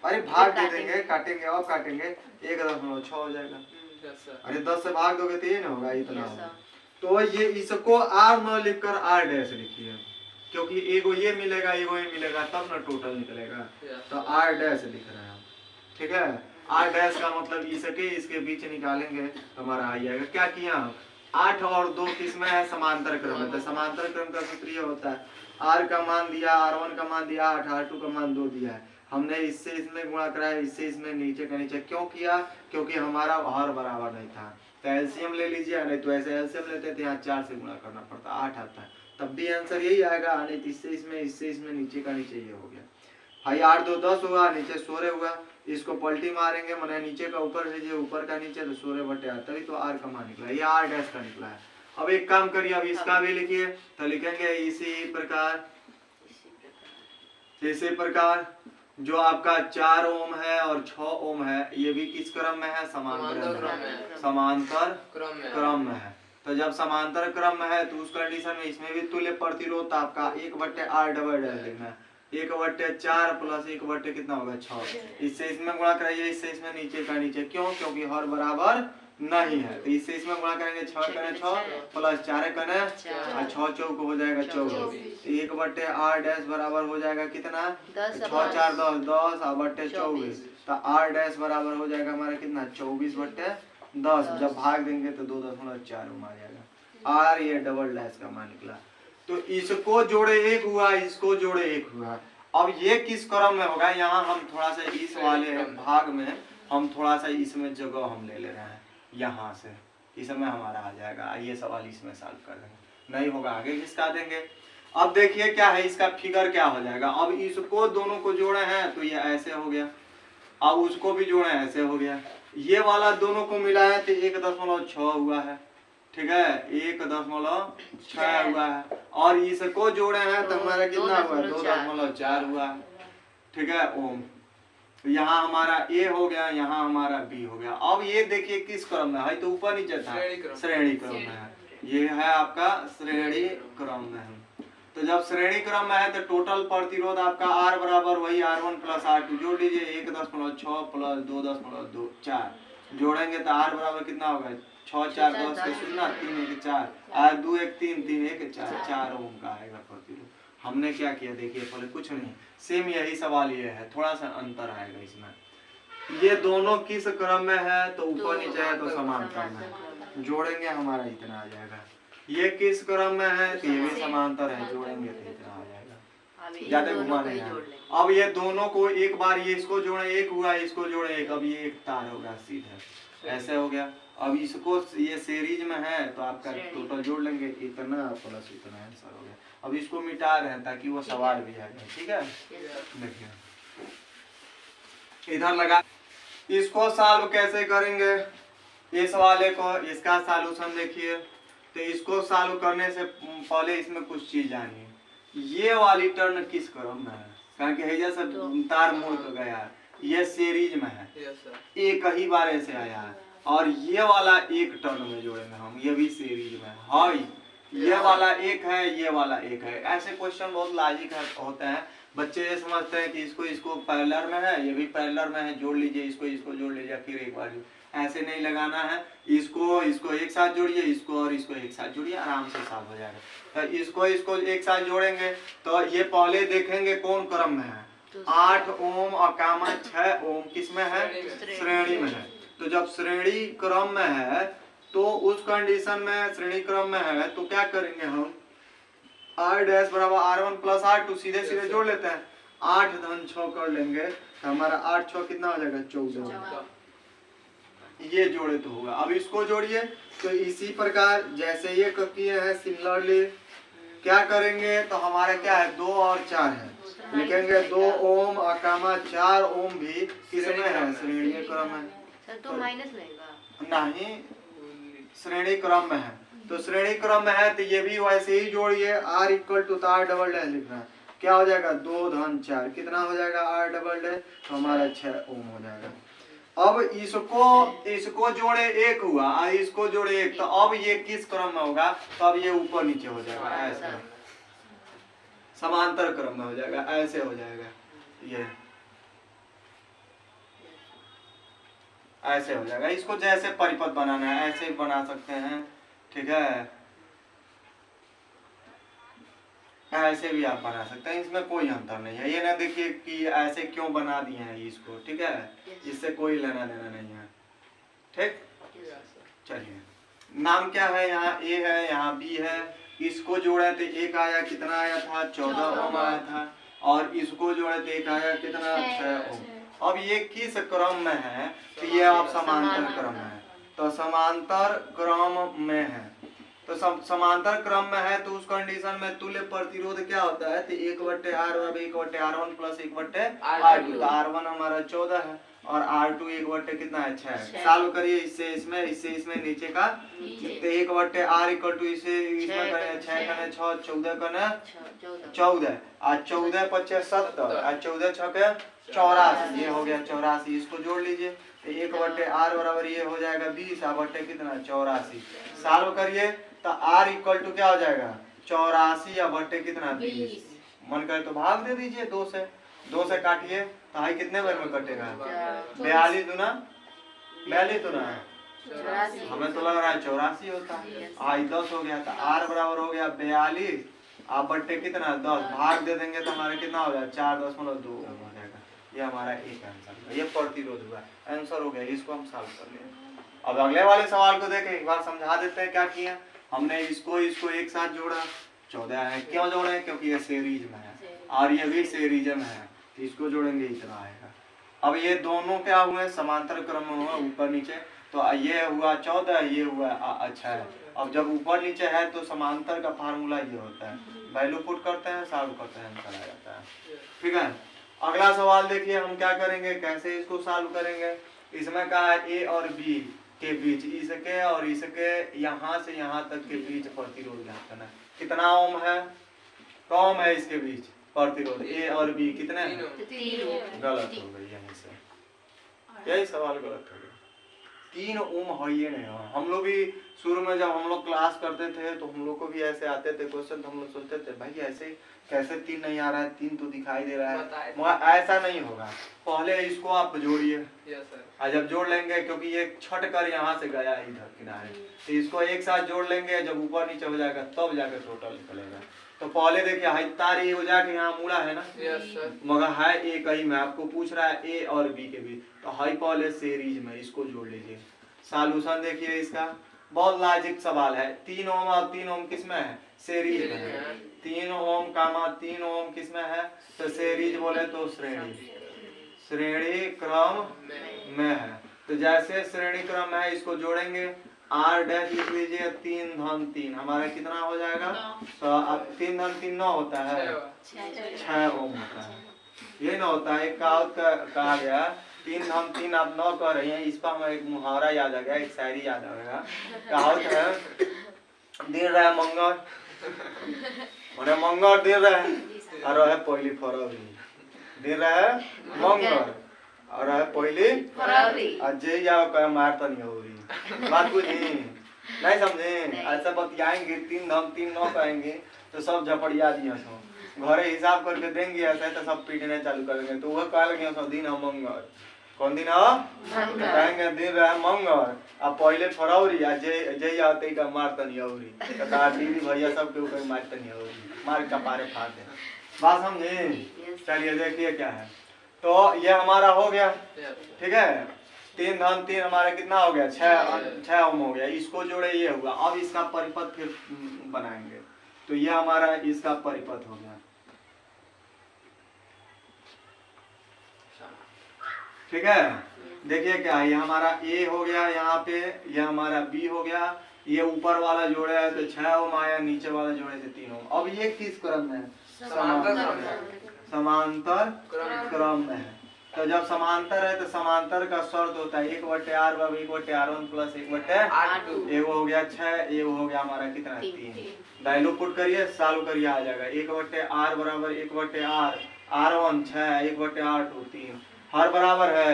अरे भाग दे देंगे, काटेंगे और काटेंगे, 1.6 हो जाएगा, अरे 10 से भाग दोगे तो ये ना होगा, इतना होगा। तो ये इसको r न लिखकर r डैश लिखिए, क्योंकि एगो ये मिलेगा एगो ये मिलेगा, तब ना टोटल निकलेगा, तो r डैश लिख रहे हैं, ठीक है। r डैश का मतलब इसके इसके बीच निकालेंगे तो हमारा आ जाएगा। क्या किया, 8 और 2 किसमें है, समांतर क्रम है, तो समांतर क्रम का सूत्र ये होता है, r का मान दिया, r1 का मान दिया 8, r2 का मान 2 दिया है, हमने इससे इसमें गुणा कराया, इससे इसमें नीचे का नीचे, क्यों किया, क्योंकि हमारा हर बराबर नहीं था, तो एलसीएम ले लीजिए, नहीं तो ऐसे एलसीएम लेते थे, यहाँ 4 से गुणा करना पड़ता, 8 आता है, तब भी आंसर यही आएगा, नहीं तो इससे इसमें नीचे का नीचे ये हो गया, भाई 8 2 10 हुआ, नीचे 16 हुआ, इसको पलटी मारेंगे, मैंने नीचे का ऊपर भेजिए, ऊपर का नीचे, तो 16/8, तभी तो r का मान निकला, ये r डैश का निकला है। अब एक काम करिए, अब इसका भी लिखिए, तो लिखेंगे इसी प्रकार जो आपका 4 ओम है और 6 ओम है, ये भी किस क्रम में है, समांतर क्रम में है। तो जब समांतर क्रम में है तो उस कंडीशन में इसमें भी तुल्य प्रतिरोध आपका 1/r डबल डैश लिखना है, 1/4 प्लस 1/ कितना होगा 6, इससे इसमें गुणा कराइए, इससे इसमें नीचे का नीचे, क्यों, क्योंकि हर बराबर नहीं है, तो इससे इसमें गुणा करेंगे, 6 करें 6 प्लस 4 करें और 6 चौक हो जाएगा 24, 1/r डैश बराबर हो जाएगा कितना, 6 4 10 10 और 24, तो r डैश बराबर हो जाएगा हमारा कितना, 24/10, जब भाग देंगे तो 2.4 आ जाएगा, r ये डबल डैश का मान निकला। तो इसको जोड़े 1 हुआ, इसको जोड़े 1 हुआ, अब ये किस क्रम में होगा, यहाँ हम थोड़ा सा इस वाले भाग में हम थोड़ा सा इसमें जगह हम ले रहे हैं, यहाँ से इसमें हमारा आ जाएगा, ये सवाल इसमें सॉल्व कर देंगे, नहीं होगा आगे खिसका देंगे। अब देखिए क्या है, इसका फिगर क्या हो जाएगा, अब इसको दोनों को जोड़े हैं तो ये ऐसे हो गया, अब उसको भी जोड़े ऐसे हो गया, ये वाला दोनों को मिला है तो 1.6 हुआ है, ठीक है, 1.6 हुआ है, और इसको जोड़े हैं तो हमारा कितना हुआ, 2.4 हुआ है, ठीक है ओम। यहाँ हमारा ए हो गया, यहाँ हमारा बी हो गया। अब ये देखिए किस क्रम में है, तो ऊपर नीचे था, श्रेणी क्रम में है, ये है आपका श्रेणी क्रम में है। तो जब श्रेणी क्रम में है तो टोटल प्रतिरोध आपका R बराबर वही R1 प्लस R2, जोड़ लीजिए 1.6 प्लस 2.4, जोड़ेंगे तो R बराबर कितना होगा, 6 4 10 के 0 3 1 4, R 2 1 3 3 1 4 ओम का आएगा प्रतिरोध। हमने क्या किया देखिए, पहले कुछ नहीं, सेम यही सवाल ये है, थोड़ा सा अंतर आएगा इसमें, ये दोनों किस क्रम में है, तो ऊपर नीचे है तो समांतर में, जोड़ेंगे हमारा इतना आ जाएगा, ये किस क्रम में है तो ये भी समांतर है, जोड़ेंगे तो इतना आ जाएगा, ज्यादा घुमा नहीं है। अब ये दोनों को एक बार, ये इसको जोड़े 1 हुआ, इसको जोड़े 1, अब ये एक तार होगा सीधा ऐसे हो गया। अब इसको ये सीरीज में है तो आपका टोटल जोड़ लेंगे, इतना प्लस इतना आंसर हो गया। अब इसको मिटा रहे हैं ताकि वो सवाल भी आ जाए, ठीक है। देखिए इधर लगा, इसको सॉल्व कैसे करेंगे इस वाले को, इसका सॉल्यूशन देखिए, तो इसको सॉल्व करने से पहले इसमें कुछ चीज जानिए, ये वाली टर्न किस क्रम में है, कारण कि हैजा से तार मोड़ कर गया है, ये सीरीज में है, एक ही बार ऐसे आया है, और ये वाला एक टर्न में जोड़ेंगे हम, ये भी सीरीज में है, ये वाला एक है, ये वाला एक है। ऐसे क्वेश्चन बहुत लॉजिक होते हैं, बच्चे ये समझते हैं कि इसको पैरेलल में है, ये भी पैरेलल में है, जोड़ लीजिए, इसको जोड़ लीजिए, फिर एक बार ऐसे नहीं लगाना है, इसको एक साथ जोड़िए, इसको और इसको एक साथ जोड़िए, आराम से सॉल्व हो जाएगा। तो इसको एक साथ जोड़ेंगे तो ये पहले देखेंगे कौन क्रम में है, 8 ओम और 6 ओम किस में है, श्रेणी में है। तो जब श्रेणी क्रम में है तो उस कंडीशन में श्रेणी क्रम में है तो क्या करेंगे हम, R डैश बराबर R1 प्लस R2 सीधे जोड़ लेते हैं, 8 धन 6 कर लेंगे तो हमारा 8 6 कितना हो जाएगा, 14। ये जोड़े तो होगा। अब इसको जोड़िए, तो इसी प्रकार जैसे ये किए हैं सिमिलरली क्या करेंगे, तो हमारे क्या है 2 और 4 है, लिखेंगे 2 ओम और 4 ओम भी किसमें है, श्रेणी क्रम में। तो माइनस लगेगा नहीं, श्रेणी क्रम में है, तो श्रेणी क्रम में है तो ये भी वैसे ही जोड़िए, R equal to R double dash लिखना है, क्या हो जाएगा 2 धन 4 कितना हो जाएगा R डबल डैश, तो हमारा 6 ओम हो जाएगा। अब इसको जोड़े एक हुआ और इसको जोड़े एक, तो अब ये किस क्रम में होगा, तो अब ये ऊपर नीचे हो जाएगा, ऐसे समांतर क्रम में हो जाएगा, ऐसे हो जाएगा, ये ऐसे हो जाएगा। इसको जैसे परिपथ बनाना है ऐसे बना सकते हैं, ठीक है, ऐसे भी आप बना सकते हैं, इसमें कोई अंतर नहीं है। ये ना देखिए कि ऐसे क्यों बना दिए हैं इसको, ठीक है, इससे कोई लेना देना नहीं है, ठीक। चलिए नाम क्या है, यहाँ A है, यहाँ B है, इसको जोड़े थे एक आया, कितना आया था 14 ओम आया था, और इसको जोड़े थे एक आया कितना 6 ओम। अब ये किस क्रम में है, तो ये आप समांतर क्रम में है, तो समांतर क्रम में है, तो समांतर क्रम में है तो उस कंडीशन में तुल्य प्रतिरोध क्या होता है, तो 1/R1 1/R1 प्लस 1/R2, तो R1 हमारा 14 है और R2 1/, कितना है 6 है। सॉल्व करिए इससे इसमें नीचे का, तो 1/R इक्वल टू इसमें करें 6 करें 6 14 करें 14 और 14 25 70 और 14 6 84, ये हो गया 84। इसको जोड़ लीजिए, तो 1/R बराबर ये हो जाएगा 20 बटे कितना 84। सॉल्व करिए तो R इक्वल टू क्या हो जाएगा 84 बटे कितना 20। मन करे तो भाग दे दीजिए, 2 से काटिए तो हाई कितने बार में कटेगा, 42 दूना 42 दूना है, हमें तो लग रहा है 84 होता है, आई 10 हो गया, तो R बराबर हो गया 42 आप बट्टे कितना 10, भाग दे देंगे तो हमारे कितना हो जाएगा 4.2 हो जाएगा। ये हमारा एक आंसर है, ये प्रतिरोध हुआ, आंसर हो गया, इसको हम सॉल्व कर लेंगे। अब अगले वाले सवाल को देखें, एक बार समझा देते हैं क्या किया हमने, इसको एक साथ जोड़ा 14 है, क्यों जोड़े, क्योंकि ये सीरीज में है और ये भी सीरीज में है, तो इसको जोड़ेंगे इतना आएगा। अब ये दोनों क्या हुए, समांतर क्रम में हुआ ऊपर नीचे, तो ये हुआ 14, ये हुआ अच्छा है। अब जब ऊपर नीचे है तो समांतर का फार्मूला ये होता है, वैल्यू पुट करते हैं, सॉल्व करते हैं, आंसर आ जाता है, ठीक है। अगला सवाल देखिए हम क्या करेंगे, कैसे इसको सॉल्व करेंगे। इसमें कहा है A और B के बीच, इसके और इसके यहाँ से यहाँ तक के बीच प्रतिरोध ज्ञात करना, कितना ओम है, कौन है इसके बीच प्रतिरोध, A और B कितने हैं, गलत हो गई, यहीं से यही सवाल गलत हो गया, 3 ओम है ये नहीं है। हम लोग भी शुरू में जब हम लोग क्लास करते थे तो हम लोग को भी ऐसे आते थे क्वेश्चन, तो हम लोग सोचते थे भाई ऐसे कैसे 3 नहीं आ रहा है, 3 तो दिखाई दे रहा है, मगर ऐसा नहीं होगा। पहले इसको आप जोड़िए, और जब जोड़ लेंगे, क्योंकि ये छट कर यहाँ से गया इधर किनारे, तो इसको एक साथ जोड़ लेंगे, जब ऊपर नीचे हो जाएगा तब जाकर टोटल निकलेगा। तो पहले देखिए हाई तार ये हो जाके यहाँ मुड़ा है ना, मगर है एक ही में, आपको पूछ रहा है A और B के बीच, तो हाई पहले सीरीज में इसको जोड़ लीजिए। सॉल्यूशन देखिए इसका, बहुत लॉजिक सवाल है। 3 ओम और 3 ओम किस में है, सीरीज में है, 3 ओम 3 ओम किस में है, तो सीरीज बोले तो श्रेणी क्रम में है। तो जैसे श्रेणी क्रम में है इसको जोड़ेंगे, R डैश लिख लीजिए 3 धन 3, हमारा कितना हो जाएगा, तो अब 3 धन 3 9 होता है, 6 ओम होता है, ये ना होता है। एक कहा गया 3 धन 3 आप 9 कर रही हैं, इस पर हमें एक मुहावरा याद आ गया, एक शायरी याद आ गया, कहावत है दिन रहे मंगल माने मंगल दिन रहे और रहे पहली फरवरी दिन रहे मंगल और रहे पहली फरवरी आ जे जाओ कहे मार तो नहीं हो रही बात बुझी नहीं समझे ऐसा बतियाएंगे 3 धम 3 नौ कहेंगे तो सब झपड़िया दिया सो घरे हिसाब करके देंगे ऐसे तो सब पीटने चालू करेंगे तो वह कह लगे सब दिन हम मंगल कौन दिन हो कहेंगे दिन रहे मंगल आ पहले फरवरी आ जे आते का मार तो नहीं हो रही तो दीदी भैया सब के ऊपर मार तो नहीं हो रही मार का पारे फाड़ दे बात समझे चलिए देखिए क्या है तो ये हमारा हो गया ठीक है 3 धन 3 हमारा कितना हो गया 6 ओम हो गया इसको जोड़े ये हुआ अब इसका परिपथ फिर बनाएंगे तो ये हमारा इसका परिपथ हो गया ठीक है देखिए क्या है ये हमारा A हो गया यहाँ पे ये हमारा B हो गया ये ऊपर वाला जोड़े है तो 6 ओम आया नीचे वाला जोड़े से 3 ओम अब ये किस क्रम में है समांतर क्रम में है तो जब समांतर है तो समांतर का शर्त होता है 1/r बराबर 1/r1 प्लस 1/r2 एगो हो गया 6 एगो हो गया हमारा कितना 3 डायलो पुट करिए सॉल्व करिए आ जाएगा 1/r बराबर 1/r r1 6 1/r2 3 हर बराबर है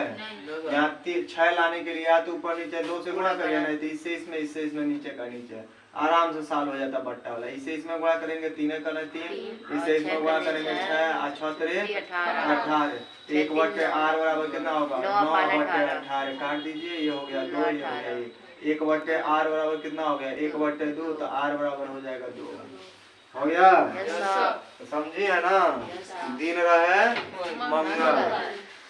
यहाँ 6 लाने के लिए या तो ऊपर नीचे 2 से गुणा करिए नहीं तो इससे इसमें नीचे का नीचे आराम से सॉल्व हो जाता बट्टा वाला इसे इसमें गुणा करेंगे 3 का 3 इसे इसमें गुणा करेंगे 6 6 18 1/r बराबर कितना होगा 9/18 काट दीजिए ये हो गया 2 ये हो गया 1/r बराबर कितना हो गया 1/2 तो r बराबर हो जाएगा 2 हो गया तो समझिए है ना दिन रहे मंगल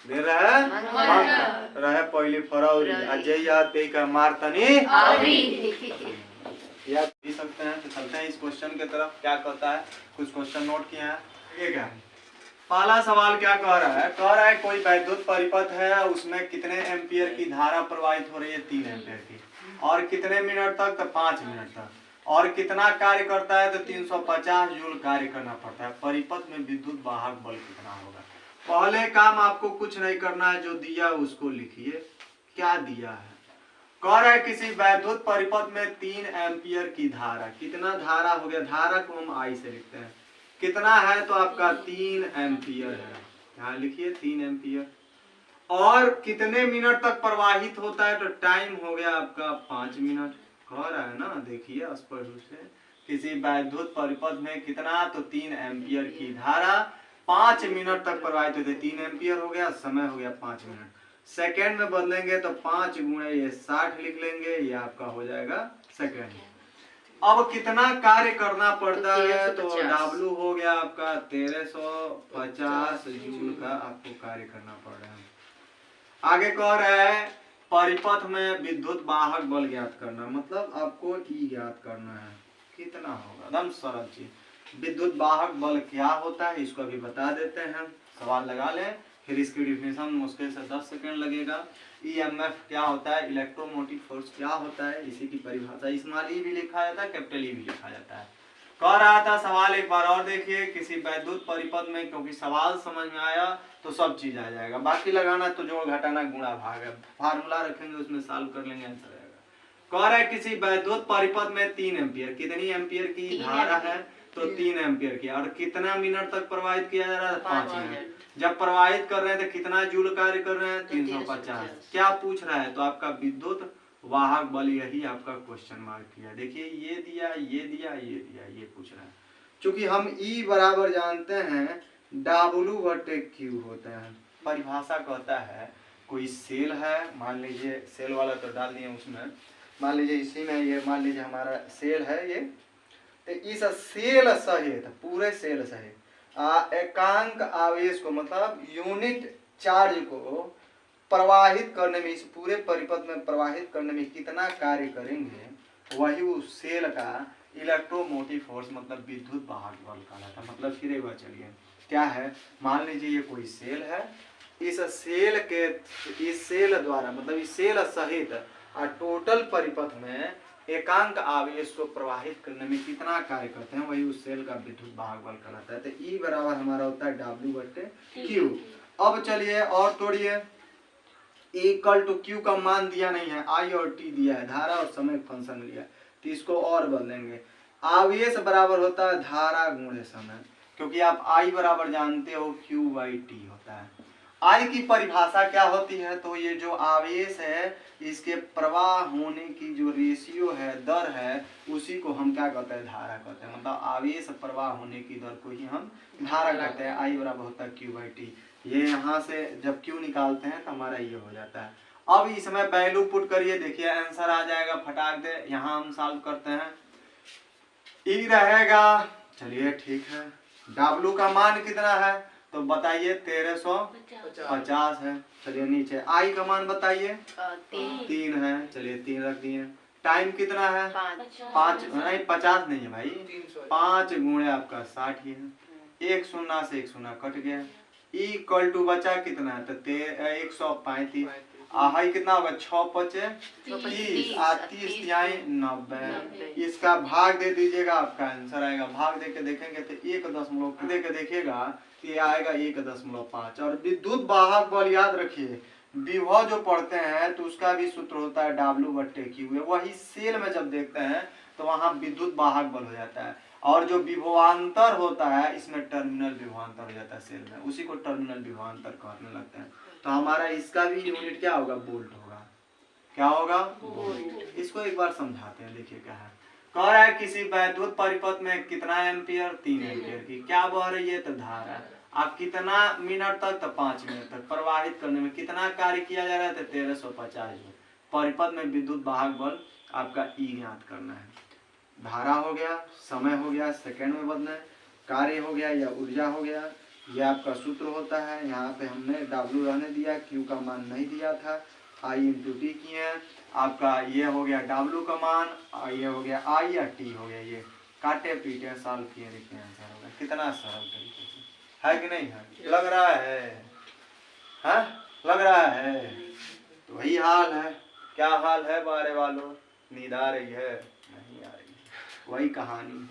दिन रहे मंगल रहे पहली फरवरी अजय ते का मारतनी या भी सकते हैं तो चलते हैं इस क्वेश्चन की तरफ क्या कहता है कुछ क्वेश्चन नोट किए हैं ये क्या है पहला सवाल क्या कह रहा है कोई वैद्युत परिपथ है उसमें कितने एम्पियर की धारा प्रवाहित हो रही है 3 एम्पियर की और कितने मिनट तक तो 5 मिनट तक और कितना कार्य करता है तो 350 जूल कार्य करना पड़ता है परिपथ में विद्युत वाहक बल कितना होगा पहले काम आपको कुछ नहीं करना है जो दिया उसको लिखिए क्या दिया है कह रहा है किसी वैद्युत परिपथ में 3 एम्पियर की धारा कितना धारा हो गया धारा को हम आई से लिखते हैं कितना है तो आपका 3 एम्पियर है यहाँ लिखिए 3 एम्पियर और कितने मिनट तक प्रवाहित होता है तो टाइम हो गया आपका 5 मिनट कह रहा है ना देखिए स्पष्ट रूप से किसी वैद्युत परिपथ में कितना तो 3 एम्पियर की धारा 5 मिनट तक प्रवाहित होते 3 एम्पियर हो गया समय हो गया 5 मिनट सेकेंड में बदलेंगे तो 5 गुणे ये 60 लिख लेंगे ये आपका हो जाएगा सेकेंड अब कितना कार्य करना पड़ता है तो W हो गया आपका 1350 जूल का आपको कार्य करना पड़ रहा है आगे कह रहा है परिपथ में विद्युत वाहक बल ज्ञात करना मतलब आपको ई ज्ञात करना है कितना होगा एकदम सरल चीज विद्युत वाहक बल क्या होता है इसको अभी बता देते हैं सवाल लगा लें फिर इसकी डिफिनेशन मुश्किल से 10 सेकंड लगेगा EMF क्या होता है इलेक्ट्रोमोटिव फोर्स क्या होता है इसी की परिभाषा स्मॉल ई भी लिखा जाता है कैपिटल ई भी लिखा जाता है कह रहा था सवाल एक बार और देखिए किसी वैद्युत परिपथ में क्योंकि सवाल समझ में आया तो सब चीज आ जाएगा बाकी लगाना तो जोड़ घटाना गुणा भाग है फार्मूला रखेंगे उसमें सॉल्व कर लेंगे आंसर आएगा कह रहा है किसी वैद्युत परिपथ में 3 एम्पियर कितनी एम्पियर की धारा है तो 3 एम्पियर की और कितना मिनट तक प्रवाहित किया जा रहा है 5 मिनट जब प्रवाहित कर रहे हैं तो कितना जूल कार्य कर रहे हैं 350 क्या पूछ रहा है तो आपका विद्युत वाहक बल यही आपका क्वेश्चन मार्क किया देखिए ये दिया ये दिया ये दिया ये पूछ रहा है क्योंकि हम E बराबर जानते हैं W/Q होता है परिभाषा कहता है कोई सेल है मान लीजिए सेल वाला तो डाल दिए उसमें मान लीजिए इसी में ये मान लीजिए हमारा सेल है ये तो इस सेल सहित पूरे सेल सहित एकांक आवेश को मतलब यूनिट चार्ज को प्रवाहित करने में इस पूरे परिपथ में प्रवाहित करने में कितना कार्य करेंगे वही उस सेल का इलेक्ट्रोमोटिव फोर्स मतलब विद्युत वाहक बल कहलाता है मतलब फिर एक बार चलिए क्या है मान लीजिए ये कोई सेल है इस सेल द्वारा मतलब इस सेल सहित टोटल परिपथ में एकांक आवेश को प्रवाहित करने में कितना कार्य करते हैं वही उस सेल का विद्युत वाहक बल कहलाता है तो E बराबर हमारा होता है W/Q अब चलिए और तोड़िए E = Q का मान दिया नहीं है I और T दिया है धारा और समय फंक्शन लिया तो इसको और बदलेंगे। आवेश बराबर होता है धारा गुणे समय, क्योंकि आप आई बराबर जानते हो Q बाई टी होता है। आई की परिभाषा क्या होती है, तो ये जो आवेश है इसके प्रवाह होने की जो रेशियो है, दर है, उसी को हम क्या कहते हैं, धारा कहते हैं। मतलब आवेश प्रवाह होने की दर को ही हम धारा कहते हैं। आई बराबर होता है Q बाई टी। ये यहाँ से जब Q निकालते हैं तो हमारा ये हो जाता है। अब इसमें वैल्यू पुट करिए, देखिए आंसर आ जाएगा फटाक दे। यहाँ हम सॉल्व करते हैं, ई रहेगा, चलिए ठीक है। W का मान कितना है तो बताइए 1350 है। चलिए नीचे आई का मान बताइए 3 है, चलिए 3 रख दिए। टाइम कितना है 5 नहीं 50 नहीं है भाई, 5 गुणे आपका 60 ही है। एक शून्य से एक शून्य कट गया। इक्वल टू बचा कितना है तो 135। हाई कितना होगा 6 पचे 30 और 30 तिहाई 90। इसका भाग दे दीजिएगा, आपका आंसर आएगा। भाग दे के देखेंगे तो 1 दे के देखिएगा तो ये आएगा 1.5। और विद्युत वाहक बल याद रखिए, विभव जो पढ़ते हैं तो उसका भी सूत्र होता है W/Q। वही सेल में जब देखते हैं तो वहाँ विद्युत वाहक बल हो जाता है। और जो विभवांतर होता है इसमें टर्मिनल विभवांतर हो जाता है सेल में, उसी को टर्मिनल विभवांतर कहने लगते हैं। तो हमारा इसका भी यूनिट क्या होगा, वोल्ट होगा। क्या होगा, वोल्ट। इसको एक बार समझाते हैं, देखिए क्या है। कह रहा है किसी वैद्युत परिपथ में कितना एम्पियर, 3 एम्पियर की क्या बह रही है तो धारा। आप कितना मिनट तक तो 5 मिनट तक प्रवाहित करने में कितना कार्य किया जा रहा है तो 1350 जूल। परिपथ में विद्युत वाहक बल आपका ई ज्ञात करना है। धारा हो गया, समय हो गया, सेकंड में बदलना है, कार्य हो गया या ऊर्जा हो गया, यह आपका सूत्र होता है। यहाँ पे हमने W रहने दिया, Q का मान नहीं दिया था, I इंटू टी किए हैं। आपका ये हो गया W का मान, ये हो गया I या T हो गया। ये काटे पीटे सॉल्व किए, देखिए आंसर होगा। कितना सरल तरीके से है कि नहीं है, लग रहा है लग रहा है। तो वही हाल है। क्या हाल है बारे वालों, नींद आ रही है, नहीं आ रही है, वही कहानी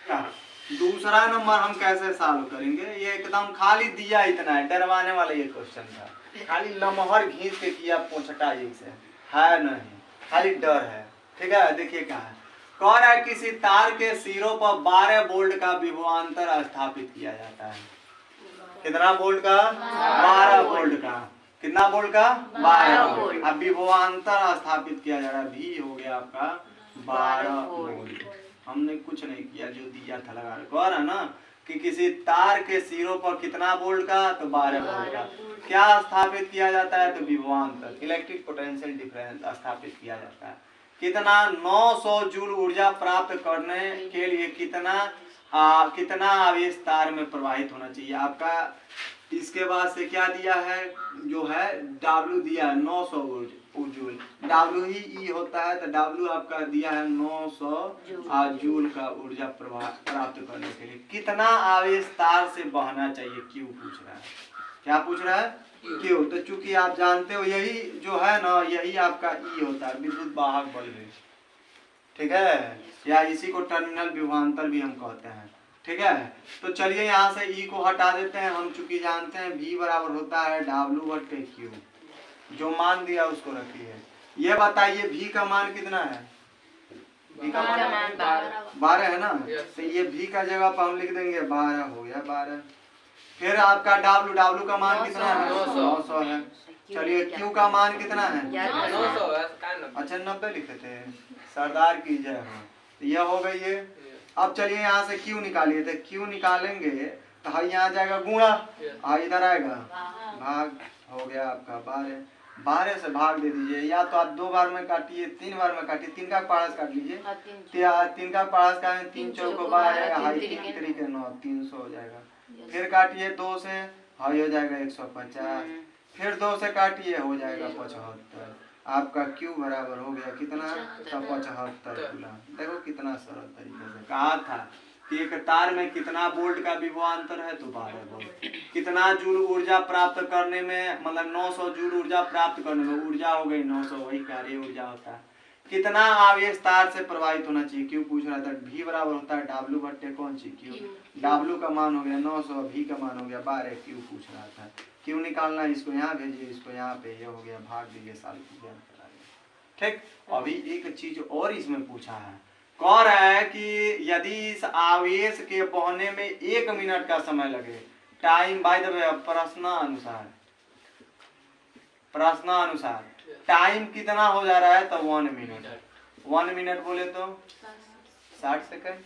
है। दूसरा नंबर हम कैसे सॉल्व करेंगे, ये एकदम खाली दिया इतना है, डरवाने वाला ये क्वेश्चन था। खाली लमहर घींच के किया पोछटा एक से है नहीं, खाली डर है। ठीक है, देखिए क्या है। कह रहा है किसी तार के सिरों पर 12 वोल्ट का विभवांतर स्थापित किया जाता है। कितना वोल्ट का, 12 वोल्ट का। कितना वोल्ट का, 12 वोल्ट। अब विभवांतर स्थापित किया जा रहा है, भी हो गया आपका 12 वोल्ट। हमने कुछ नहीं किया, जो दिया था लगा रहा है ना कि किसी तार के सिरों पर कितना वोल्ट का तो 12 वोल्ट का क्या स्थापित किया जाता है तो विभवांतर, इलेक्ट्रिक पोटेंशियल डिफरेंस स्थापित किया जाता है। कितना 900 जूल ऊर्जा प्राप्त करने के लिए कितना आवेश तार में प्रवाहित होना चाहिए आपका। इसके बाद से क्या दिया है, जो है W दिया है 900 जूल। W ही E होता है तो W आपका दिया है 900 जूल का ऊर्जा प्रवाह प्राप्त करने के लिए कितना आवेश तार से बहना चाहिए, Q पूछ रहा है। क्या पूछ रहा है, Q। तो चूंकि आप जानते हो यही जो है ना, यही आपका E होता है, विद्युत वाहक बल है। ठीक है, या इसी को टर्मिनल विभवांतर भी हम कहते हैं। ठीक है, तो चलिए यहाँ से E को हटा देते हैं। हम चूंकि जानते हैं V बराबर होता है W/Q, जो मान दिया उसको रखिए। ये बताइए V का मान कितना है, V का मान 12 है ना, तो ये V का जगह पर हम लिख देंगे 12, हो गया 12। फिर आपका W का मान कितना है, 900 है। चलिए Q का मान कितना है, 900 है। अच्छा 90 लिखे थे, सरदार की जय हो। तो यह हो गई है। अब चलिए यहाँ से Q निकालिए, तो Q निकालेंगे तो हाँ यहाँ जाएगा गुणा, हाँ इधर आएगा भाग, हो गया आपका 12। 12 से भाग दे दीजिए, या तो आप 2 बार में काटिए, 3 बार में काटिए। 3 का पारस काट लीजिए, 3 का पारस का 3 चौक 12, हाई 3 तरीके 9, 300 हो जाएगा। फिर काटिए 2 से, हाई हो जाएगा 150। फिर 2 से काटिए, हो जाएगा 75। आपका Q बराबर हो गया कितना, 75 कूलम। देखो कितना सरल तरीके से कहा था कि एक तार में कितना वोल्ट का विभवांतर है तो 12 वोल्ट। कितना जूल ऊर्जा प्राप्त करने में, मतलब 900 जूल ऊर्जा प्राप्त करने में, ऊर्जा हो गई 900, वही कार्य ऊर्जा होता है। कितना आवेश तार से प्रवाहित होना चाहिए, Q पूछ रहा था। V बराबर होता है W/ कौन सी Q। W का मान हो गया 900, V का मान हो गया 12, Q पूछ रहा था। Q निकालना, इसको यहाँ भेजिए, इसको यहाँ पे, ये हो गया भाग दीजिए, साल कीजिए। ठीक, अभी एक चीज और इसमें पूछा है कह रहा है कि यदि इस आवेश के बहने में 1 मिनट का समय लगे, टाइम बाय द वे प्रश्नानुसार टाइम कितना हो जा रहा है, तो 1 मिनट। 1 मिनट बोले तो 60 सेकंड।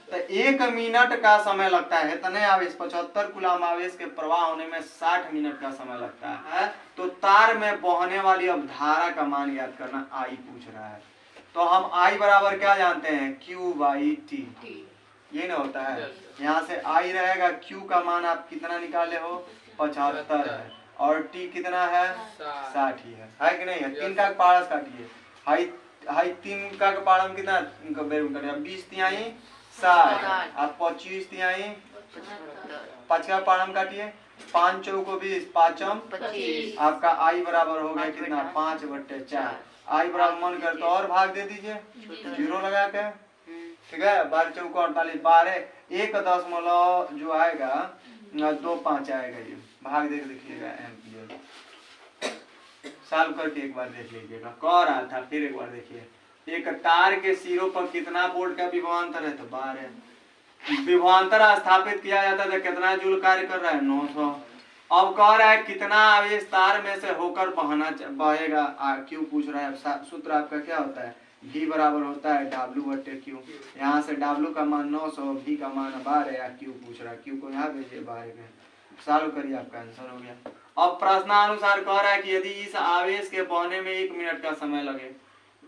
तो 1 मिनट का समय लगता है, इतने आवेश 75 कूलम आवेश के प्रवाह होने में 60 मिनट का समय लगता है। तो तार में बहने वाली अब धारा का मान याद करना, आई पूछ रहा है। तो हम आई बराबर क्या जानते हैं, Q बाई टी, ये ना होता है। यहाँ से आई रहेगा, Q का मान आप कितना निकाले हो, 75 है, और टी कितना है, 60 ही है कि नहीं है। 3 का पारस काटिए, हाई 3 का पारम कितना, 20 तिहाई 60, आप 25 तिहाई 5 का पारम काटिए, 5 चौको 20, 5 25, आपका आई बराबर हो गया कितना, 5/4। आई बराबर मन कर तो और भाग दे दीजिए 0 लगा के, ठीक है। 12 चौको 48, 12 1 जो आएगा 25 आएगा, ये भाग दे देखिएगा एम्पियर। सॉल्व करके एक बार देख लीजिएगा। कह रहा था फिर एक बार देखिए, एक तार के सिरों पर कितना वोल्ट का विभवांतर है, तो 12। विभवांतर स्थापित किया जाता है तो कितना जूल कार्य कर रहा है, 900। अब कह रहा है कितना आवेश तार में से होकर बहेगा, क्यों पूछ रहा है। सूत्र आपका क्या होता है, V बराबर होता है W/Q। यहाँ से W का मान 900, V का मान 12 या Q पूछ रहा है, Q को यहाँ भेजिए 12 में। सॉल्व करिए, आपका आंसर हो गया। अब प्रश्नानुसार कह रहा है कि यदि इस आवेश के बहने में 1 मिनट का समय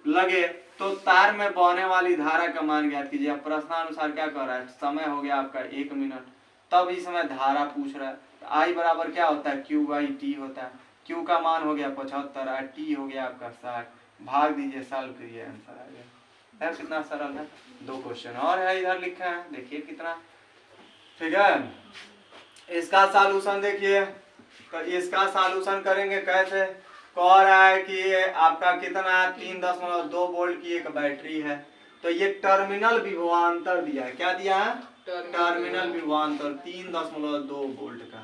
लगे तो तार में बहने वाली धारा का मान ज्ञात कीजिए। अब प्रश्नानुसार क्या कह रहा है, समय हो गया आपका 1 मिनट, तब इसमें धारा पूछ रहा है। तो आई बराबर क्या होता है, Q बाई टी होता है। Q का मान हो गया 75 और टी हो गया आपका 60। भाग दीजिए, सॉल्व करिए, आंसर आ गया। है कितना सरल है। 2 क्वेश्चन और है इधर लिखा है, देखिए कितना, ठीक है। इसका सॉल्यूशन देखिए, तो इसका सॉल्यूशन करेंगे कैसे। कह रहा है कि आपका कितना 3.2 वोल्ट की एक बैटरी है, तो ये टर्मिनल विभवांतर दिया है, क्या दिया है, टर्मिनल विभवांतर 3.2 वोल्ट का,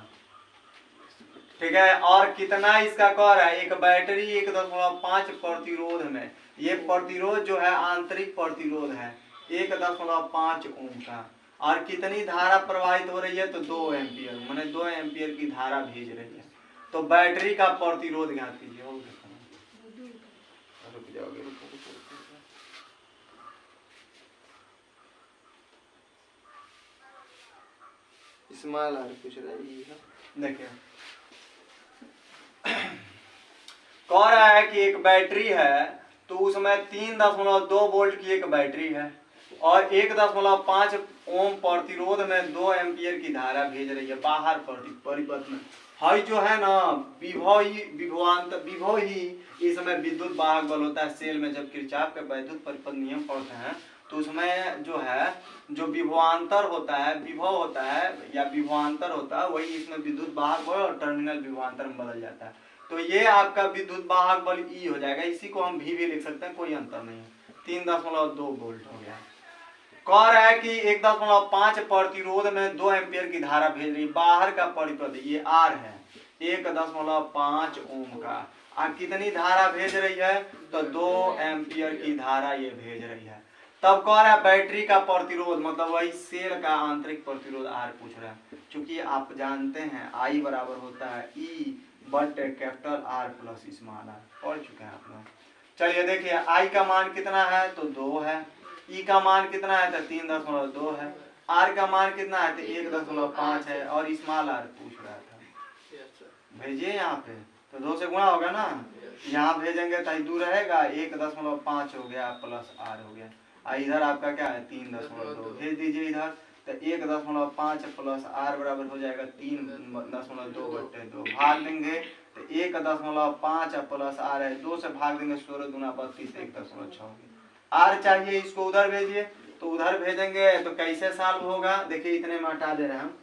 ठीक है। और कितना इसका कह रहा है, एक बैटरी 1.5 प्रतिरोध में, ये प्रतिरोध जो है आंतरिक प्रतिरोध है 1.5 ओम का, और कितनी धारा प्रवाहित हो रही है, तो 2 एम्पियर, माने 2 एम्पियर की धारा भेज रही है। तो बैटरी का प्रतिरोध ज्ञात कीजिए। रुक जाओगे, इस्माइल कुछ रही है, देखिए कह रहा है कि एक बैटरी है, तो उसमें 3.2 वोल्ट की एक बैटरी है और 1.5 ओम प्रतिरोध में 2 एम्पियर की धारा भेज रही है बाहर परिपथ में। हाई जो है ना, विभव ही इसमें विद्युत वाहक बल होता है। सेल में जब किरचॉफ के वैद्युत परिपथ नियम पढ़ते हैं तो उसमें जो है, जो विभवांतर होता है, विभव होता है या विभवांतर होता है, वही इसमें विद्युत वाहक बल और टर्मिनल विभवांतर में बदल जाता है। तो ये आपका विद्युत वाहक बल E हो जाएगा, इसी को हम V भी लिख सकते हैं, कोई अंतर नहीं है। 3.2 वोल्ट हो गया। कह रहा है कि 1.5 प्रतिरोध में 2 एम्पियर की धारा भेज रही है, बाहर का परिपथ ये R है 1.5 ओम का, और कितनी धारा भेज रही है, तो 2 एम्पियर की धारा ये भेज रही है। तब कह रहा है बैटरी का प्रतिरोध, मतलब वही सेल का आंतरिक प्रतिरोध R पूछ रहा है। चूंकि आप जानते हैं I बराबर होता है E but capital R plus small r, पढ़ चुके हैं आप लोग। चलिए देखिए, I का मान कितना है, तो 2 है, E का मान कितना है, तो 3.2 है, R का मान कितना है, तो 1.5 है, और स्मॉल r पूछ रहा था। भेजिए यहाँ पे, तो 2 से गुणा होगा ना, यहाँ भेजेंगे तो दूर रहेगा, 1.5 हो गया प्लस r हो गया, इधर आपका क्या है 3.2, भेज दीजिए इधर, तो 1.5 प्लस r बराबर हो जाएगा 3.2/2। भाग देंगे तो 1.5 प्लस r है, 2 से भाग देंगे 16 दूना 32, 1.6 r चाहिए, इसको उधर भेजिए। तो उधर भेजेंगे तो कैसे सॉल्व होगा, देखिए इतने में हटा दे रहे हैं हम,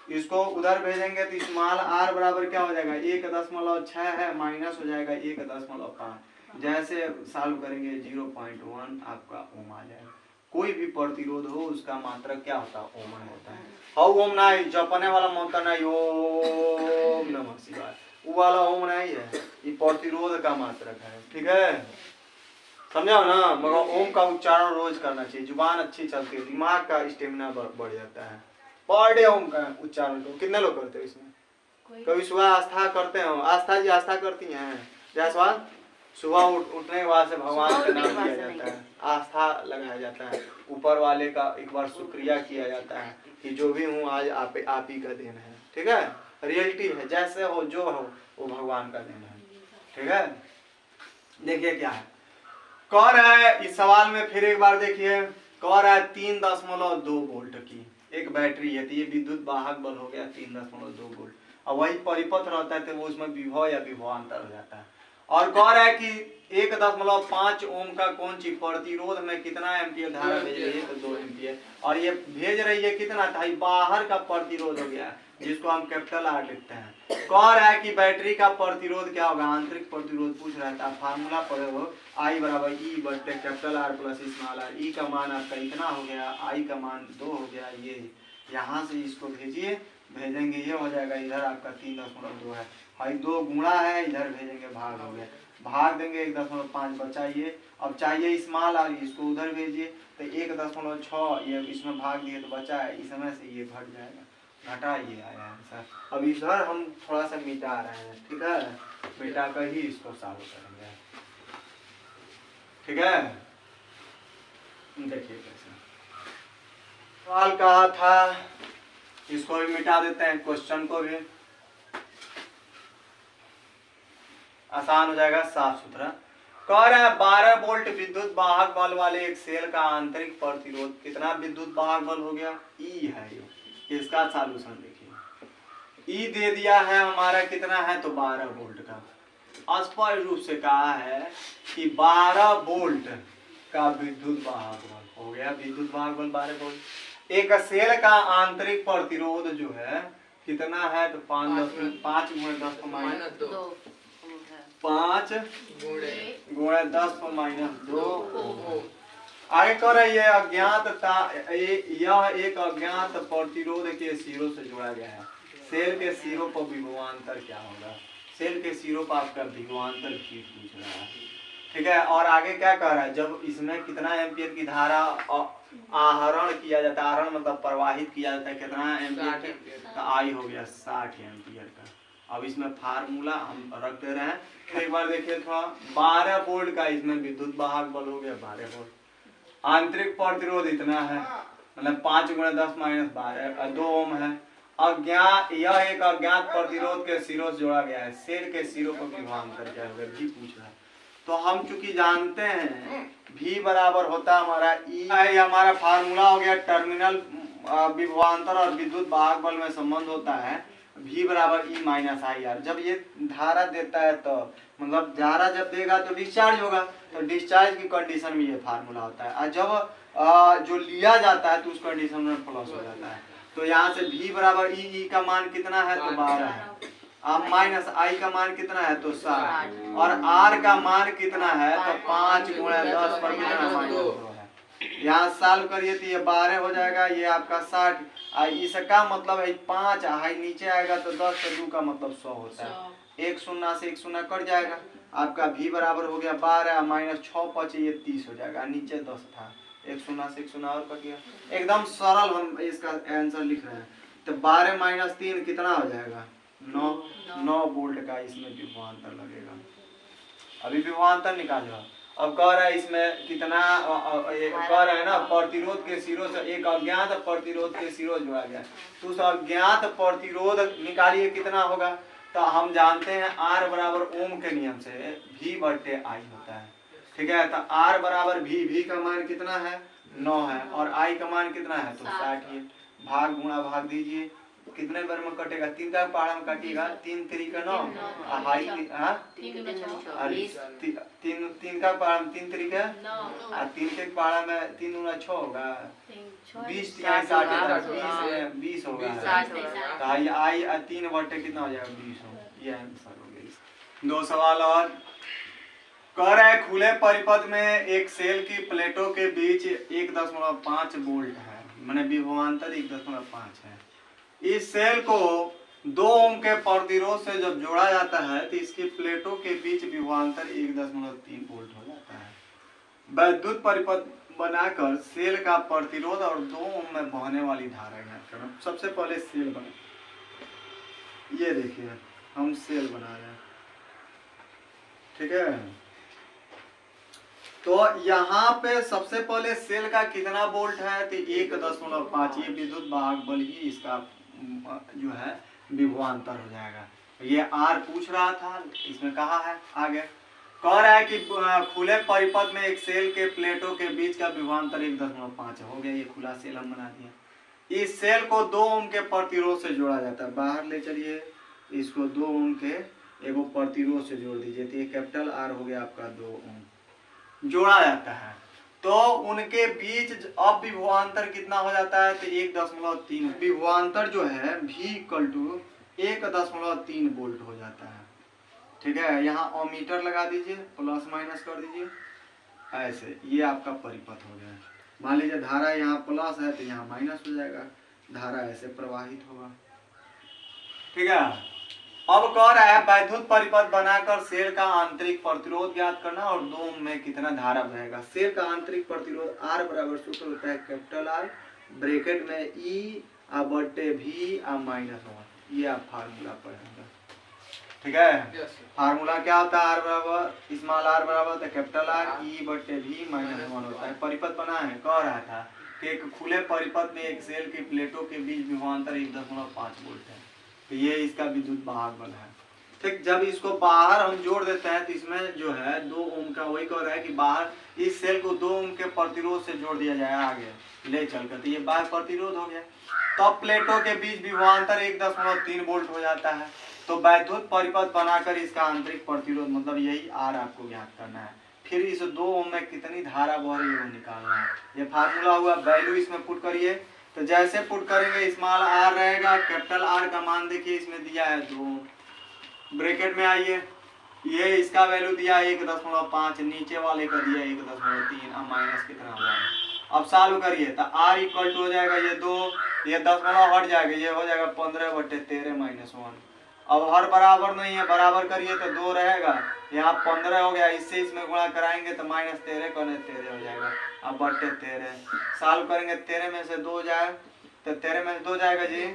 इसको उधर भेजेंगे तो स्मॉल r बराबर क्या हो जाएगा, 1.6 है, माइनस हो जाएगा 1.5। जैसे सॉल्व करेंगे 0.1 आपका ओम आ जाएगा। कोई भी प्रतिरोध हो उसका मात्रक क्या होता है, ओम होता है। हाउ ओम नहीं, जपने वाला मंत्र नहीं, ओम नमः शिवाय, वो वाला ओम नहीं है, ये प्रतिरोध का मात्रक है, ठीक है। समझाओ ना, मगर ओम का उच्चारण रोज करना चाहिए, जुबान अच्छी चलती है, दिमाग का स्टेमिना बढ़ जाता है। पर डे ओम का उच्चारण करो। कितने लोग करते हो इसमें? कभी सुबह आस्था करते हो? आस्था जी आस्था करती हैं? जायसवाल सुबह उठने के बाद से भगवान का नाम लिया जाता है, आस्था लगाया जाता है, ऊपर वाले का एक बार शुक्रिया किया जाता है कि जो भी हूँ आज आप ही का देन है। ठीक है, रियलिटी है, जैसे हो जो हो वो भगवान का देन है। ठीक है, देखिए क्या है कह रहा है इस सवाल में, फिर एक बार देखिए। कह रहा है 3.2 वोल्ट की एक बैटरी है, तो ये विद्युत वाहक बल हो गया 3.2 वोल्ट। और वही परिपथ रहता है तो वो उसमें विभव या विभवांतर हो जाता है। और कह रहा है कि 1.5 ओम का कौन सी प्रतिरोध में कितना एम्पियर धारा भेज रही है, तो 2 एम्पियर। और ये भेज रही है कितना था, बाहर का प्रतिरोध हो गया, जिसको हम कैपिटल आर लिखते हैं। कह रहा है कि बैटरी का प्रतिरोध क्या होगा, आंतरिक प्रतिरोध पूछ रहा था। फार्मूला पढ़े हो, आई बराबर ई बटे capital R plus small r. E का मान आपका इतना हो गया, आई का मान 2 हो गया। ये यहाँ से इसको भेजिए, भेजेंगे ये हो जाएगा, इधर आपका 3.2 है, भाई 2 गुणा है, इधर भेजेंगे भाग हो गया, भाग देंगे 1.5 बचा ये। अब चाहिए स्मॉल आर, इसको उधर भेजिए तो 1.6 ये इसमें भाग दिए तो बचा है, इसमें से ये घट जाएगा, घटा ये आया आंसर। अब इधर हम थोड़ा सा मिटा रहे हैं, ठीक है, मिटा कर ही इसको सॉल्व करेंगे। ठीक है, देखिए कैसे सवाल कहा था, इसको भी मिटा देते हैं, क्वेश्चन को भी आसान हो जाएगा, साफ सुथरा। कह रहा है 12 वोल्ट विद्युत वाहक बल वाले एक सेल का आंतरिक प्रतिरोध कितना विद्युत वाहक बल हो गया, ई है ये। इसका सॉल्यूशन देखिए, ई दे दिया है हमारा कितना है, तो 12 वोल्ट का। स्पष्ट रूप से कहा है कि 12 वोल्ट का विद्युत वाहक बल हो गया, विद्युत वाहक बल 12 वोल्ट। एक सेल का आंतरिक प्रतिरोध जो है कितना है, तो 5 × 10 -2 5 गुणे 10 -2। आगे कर रही है अज्ञातता, यह एक अज्ञात प्रतिरोध के सिरों से जोड़ा गया है। सेल के सिरों पर विभवांतर क्या होगा, सेल के सिरों पर आपका विभवांतर की पूछ रहा है। ठीक है, और आगे क्या कह रहा है, जब इसमें कितना एम्पियर की धारा आहरण किया जाता है, आहरण मतलब प्रवाहित किया जाता है, कितना एम्पियर, तो आई हो गया 60 एम्पियर का। अब इसमें फार्मूला हम रख दे रहे हैं, तो एक बार देखिए थोड़ा, 12 वोल्ट का इसमें विद्युत वाहक बल हो गया 12 वोल्ट, आंतरिक प्रतिरोध इतना है, मतलब 5 × 10 - 12 2 ओम है। अज्ञात, यह एक अज्ञात प्रतिरोध के सिरों से जोड़ा गया है, सेल के सिरों पर विभवांतर क्या होगा, भी पूछ रहा है। तो हम चूंकि जानते हैं V बराबर होता है हमारा ई है, हमारा फार्मूला हो गया, टर्मिनल विभवांतर और विद्युत वाहक बल में संबंध होता है V बराबर ई माइनस आई आर। जब ये धारा देता है तो मतलब धारा जब देगा तो डिस्चार्ज होगा, तो डिस्चार्ज की कंडीशन में ये फार्मूला होता है, और जब जो लिया जाता है तो उस कंडीशन में प्लस हो जाता है। तो यहाँ से V बराबर ई का मान कितना है, तो 12 है, अब माइनस आई का मान कितना है, तो 60, और आर का मान कितना है, तो 5 × 10 पर कितना -2 है। यहाँ सॉल्व करिए तो ये 12 हो जाएगा, ये आपका 60, इसका मतलब है 5 हाई नीचे आएगा तो 10 से 2 का मतलब 100 होता है, 1 शून्य से 1 शून्य कट जाएगा, आपका V बराबर हो गया 12 -6 5 ये 30 हो जाएगा, नीचे 10 था, 1 शून्य से 1 शून्य और कट गया। एकदम सरल हम इसका आंसर लिख रहे हैं, तो 12 - 3 कितना हो जाएगा, 9 वोल्ट का इसमें विभवांतर लगेगा। अभी विभवांतर निकालो। अब कह रहा है इसमें कितना, कह रहा है ना प्रतिरोध के सिरों से एक अज्ञात प्रतिरोध के सिरों जोड़ा गया, तो उस अज्ञात प्रतिरोध निकालिए कितना होगा, तो हम जानते हैं R बराबर ओम के नियम से V बटे I होता है। ठीक है, तो R बराबर V का मान कितना है, 9 है, और I का मान कितना है, तो 60 है, भाग गुणा भाग दीजिए, कितने बार में कटेगा, 3 का पहाड़ा में काटिएगा, 3 3 का 9, हाई 3 का पहाड़ा में 3 3 का 3 के पहाड़ा में 3 × 6 होगा, 20 20 होगा, तो आई 3 बटे कितना हो जाएगा, 20 होगा। ये आंसर हो गया। 2 सवाल और कह रहा है खुले परिपथ में एक सेल की प्लेटों के बीच 1.5 वोल्ट है, माने विभवांतर 1.5 है। इस सेल को 2 ओम के प्रतिरोध से जब जोड़ा जाता है तो इसकी प्लेटों के बीच विभवांतर 1.3 वोल्ट हो जाता है। वैद्युत परिपथ बनाकर सेल का प्रतिरोध और 2 ओम में बहने वाली धारा ज्ञात करना। सबसे पहले सेल बना, ये देखिए हम सेल बना रहे हैं, ठीक है। तो यहाँ पे सबसे पहले सेल का कितना वोल्ट है, तो 1.5, ये विद्युत वाहक बल ही इसका जो है विभवांतर हो जाएगा। ये आर पूछ रहा था, इसमें कहा है आगे कह रहा है कि खुले परिपथ में एक सेल के प्लेटों के बीच का विभवांतर 1.5 हो गया। ये खुला सेल हम बना दिया। इस सेल को 2 ओम के प्रतिरोध से जोड़ा जाता है। बाहर ले चलिए, इसको 2 ओम के एगो प्रतिरोध से जोड़ दीजिए, तो ये कैपिटल आर हो गया आपका 2 ओम जोड़ा जाता है। तो उनके बीच अब विभवांतर कितना हो जाता है, तो 1.3 विभवांतर जो है V इक्वल टू 1.3 वोल्ट हो जाता है, ठीक है। यहाँ ओमीटर लगा दीजिए, प्लस माइनस कर दीजिए ऐसे, ये आपका परिपथ हो गया। मान लीजिए धारा यहाँ प्लस है तो यहाँ माइनस हो जाएगा, धारा ऐसे प्रवाहित होगा, ठीक है। अब कह रहा है वैद्युत परिपथ बनाकर सेल का आंतरिक प्रतिरोध ज्ञात करना और 2 ओम में कितना धारा बहेगा। सेल का आंतरिक प्रतिरोध R बराबर सूत्र होता है कैपिटल R ब्रैकेट में E/V/-1, ये आप फार्मूला पढ़ेंगे, ठीक है। फार्मूला क्या होता है, R बराबर स्मॉल r बराबर होता है कैपिटल R E/V/-1 होता है। परिपथ बना है, कह रहा था कि एक खुले परिपथ में एक सेल की प्लेटों के बीच विभवांतर 1.5 वोल्ट है, तो ये इसका विद्युत वाहक बल है, ठीक। जब इसको बाहर हम जोड़ देते हैं तो इसमें जो है 2 ओम का, वही कह रहा है कि बाहर इस सेल को 2 ओम के प्रतिरोध से जोड़ दिया जाए आगे ले चलकर, तो ये बाहर प्रतिरोध हो गया। तब प्लेटों के बीच विभवांतर 1.3 वोल्ट हो जाता है। तो वैद्युत परिपथ बनाकर इसका आंतरिक प्रतिरोध मतलब यही आर आपको ज्ञात करना है। फिर इस 2 ओम में कितनी धारा बह रही है वो निकालना है। ये फार्मूला हुआ, वैल्यू इसमें पुट करिए। तो जैसे पुट करेंगे स्मॉल आर रहेगा, कैपिटल आर का मान देखिए इसमें दिया है 2, ब्रैकेट में आइए, ये इसका वैल्यू दिया 1.5, नीचे वाले का दिया 1.3, अब माइनस कितना हुआ। अब सॉल्व करिए तो r इक्वल टू हो जाएगा ये 2, ये 10 हट जाएगा, ये हो जाएगा 15/13-1। अब हर बराबर नहीं है, बराबर करिए तो 2 रहेगा, यहाँ 15 हो गया, इससे इसमें गुणा कराएंगे तो -13 करने 13 हो जाएगा। अब बटे 13 सॉल्व करेंगे, 13 में से 2 जाए तो 13 में से 2 जाएगा जी,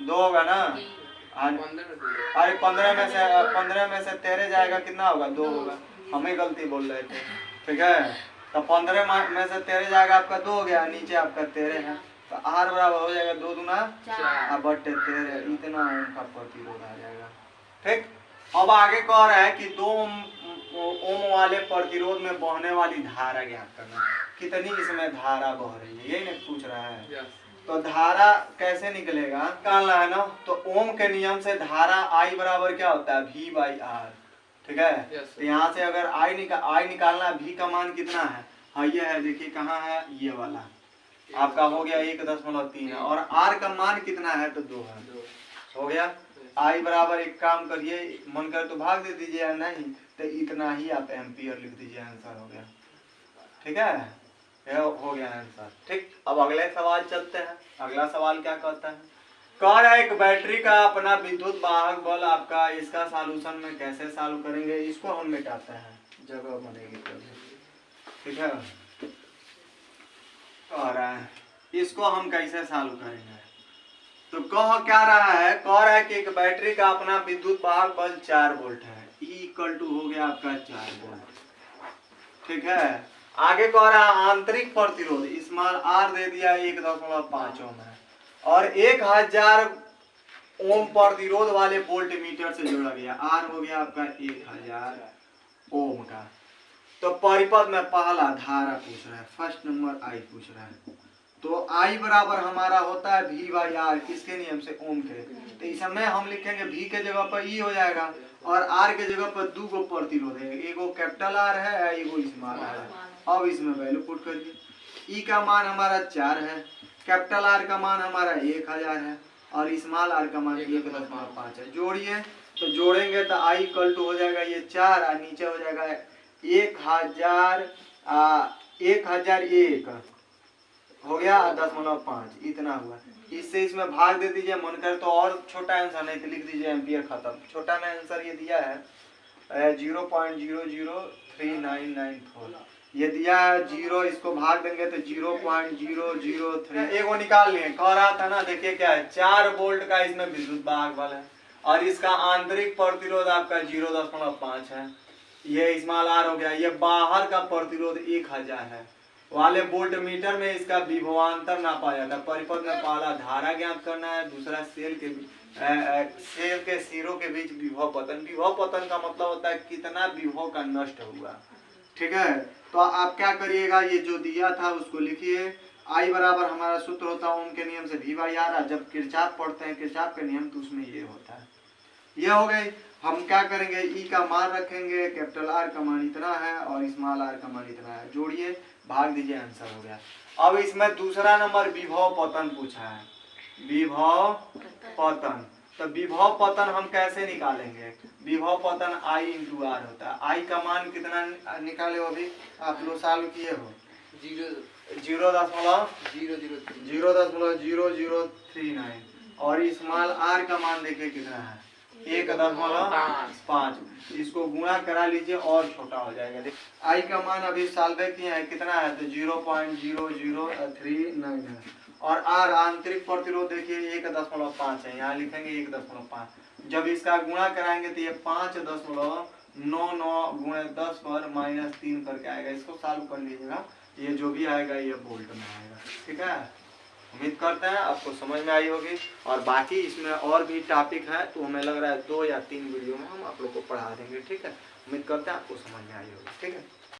2 होगा ना। अरे 15 में से 13 जाएगा, कितना होगा, 2 होगा। हमें गलती बोल रहे थे, ठीक है। तो 15 में से 13 जाएगा, आपका 2 हो गया, नीचे आपका 13 है, तो R बराबर हो जाएगा 2 दूना 4 बटे 13, इतना ओम का प्रतिरोध आ जाएगा, ठीक। अब आगे कह रहा है कि 2 ओम वाले प्रतिरोध में बहने वाली धारा ज्ञात करना। कितनी इसमें धारा बह रही है, यही नहीं पूछ रहा है। तो धारा कैसे निकलेगा, निकालना है ना। तो ओम के नियम से धारा I बराबर क्या होता है, V/R, ठीक है। तो यहाँ से अगर I निकालना, V का मान कितना है, हाँ ये है, देखिए कहाँ है, ये वाला आपका हो गया 1.3 है, और R का मान कितना है, तो 2 है, हो गया। I बराबर, एक काम करिए, मन कर तो भाग दे दीजिए, या नहीं तो इतना ही आप एम्पियर लिख दीजिए, आंसर हो गया, ठीक है, यह हो गया आंसर, ठीक। अब अगले सवाल चलते हैं। अगला सवाल क्या कहता है, कह रहा है एक बैटरी का अपना विद्युत वाहक बल आपका, इसका सॉल्यूशन में कैसे सॉल्व करेंगे, इसको हम मिटाते हैं, जगह बनेगी तभी, ठीक है। कह रहा है इसको हम कैसे सॉल्व करेंगे, तो कह क्या रहा है, कह रहा है कि एक बैटरी का अपना विद्युत वाहक बल 4 वोल्ट है, E इक्वल टू हो गया आपका 4 वोल्ट, ठीक है। आगे कह रहा है आंतरिक प्रतिरोध स्मॉल r दे दिया 1.5 ओम है, और 1000 ओम प्रतिरोध वाले वोल्ट मीटर से जोड़ा गया, R हो गया आपका 1000 ओम का। तो परिपथ में पहला धारा पूछ रहा है, फर्स्ट नंबर I पूछ रहा है। तो I बराबर हमारा होता है V/R, किसके नियम से, ओम के। तो इस समय हम लिखेंगे V के जगह पर E हो जाएगा, और R के जगह पर 2 प्रतिरोध है, एगो कैपिटल R है, एगो स्मॉल r है। अब इसमें वैल्यू पुट करिए, E का मान हमारा 4 है, कैपिटल R का मान हमारा 1000 है, और स्मॉल r का मान 1.5 है। जोड़िए, तो जोड़ेंगे तो I इक्वल टू हो जाएगा ये 4, और नीचे हो जाएगा 1001 हो गया 10.5, इतना हुआ। इससे इसमेमें भाग दे दीजिए, मन कर तो और छोटा आंसर, नहीं तो लिख दीजिए एम्पियर खत्म। छोटा में आंसर ये दिया है 0.0039994, ये दिया है 0, इसको भाग देंगे तो 0.003 एगो निकाल लिए। कह रहा था ना, देखिए क्या है, 4 वोल्ट का इसमें विद्युत वाहक बल है और इसका आंतरिक प्रतिरोध आपका 0.5 है। ये स्मॉल आर हो गया। ये बाहर का प्रतिरोध 1000 है। वाले वोल्ट मीटर में इसका विभवांतर नापा जाता है। परिपथ में पहला धारा ज्ञात करना है, दूसरा सेल के सिरों के बीच विभव पतन। विभव पतन का मतलब होता है कितना विभव का नष्ट हुआ। ठीक है, तो आप क्या करिएगा, ये जो दिया था उसको लिखिए। आई बराबर हमारा सूत्र होता है उनके नियम से V/R। जब किरचॉफ पढ़ते हैं किरचॉफ के नियम तो उसमें ये होता है। ये हो गई। हम क्या करेंगे, ई का मान रखेंगे, कैपिटल आर का मान इतना है और स्मॉल आर का मान इतना है। जोड़िए, भाग दीजिए, आंसर हो गया। अब इसमें दूसरा नंबर विभव पतन पूछा है। विभव पतन, तो विभव पतन हम कैसे निकालेंगे? विभव पतन I × R होता है। I का मान कितना निकाले हो अभी आप लोग सॉल्व किए हो? 0.0039 और स्मॉल आर का मान देखिए कितना है, 1.5। इसको गुणा करा लीजिए और छोटा हो जाएगा। आई का मान अभी सॉल्व किए हैं, कितना है तो 0.0039 है और आर आंतरिक प्रतिरोध देखिए 1.5 है। यहाँ लिखेंगे 1.5। जब इसका गुणा कराएंगे तो ये 5.99 गुणे 10 पर -3 करके आएगा। इसको सॉल्व कर लीजिएगा, ये जो भी आएगा ये वोल्ट में आएगा। ठीक है, उम्मीद करते हैं आपको समझ में आई होगी। और बाकी इसमें और भी टॉपिक है तो हमें लग रहा है 2 या 3 वीडियो में हम आप लोग को पढ़ा देंगे। ठीक है, उम्मीद करते हैं आपको समझ में आई होगी। ठीक है।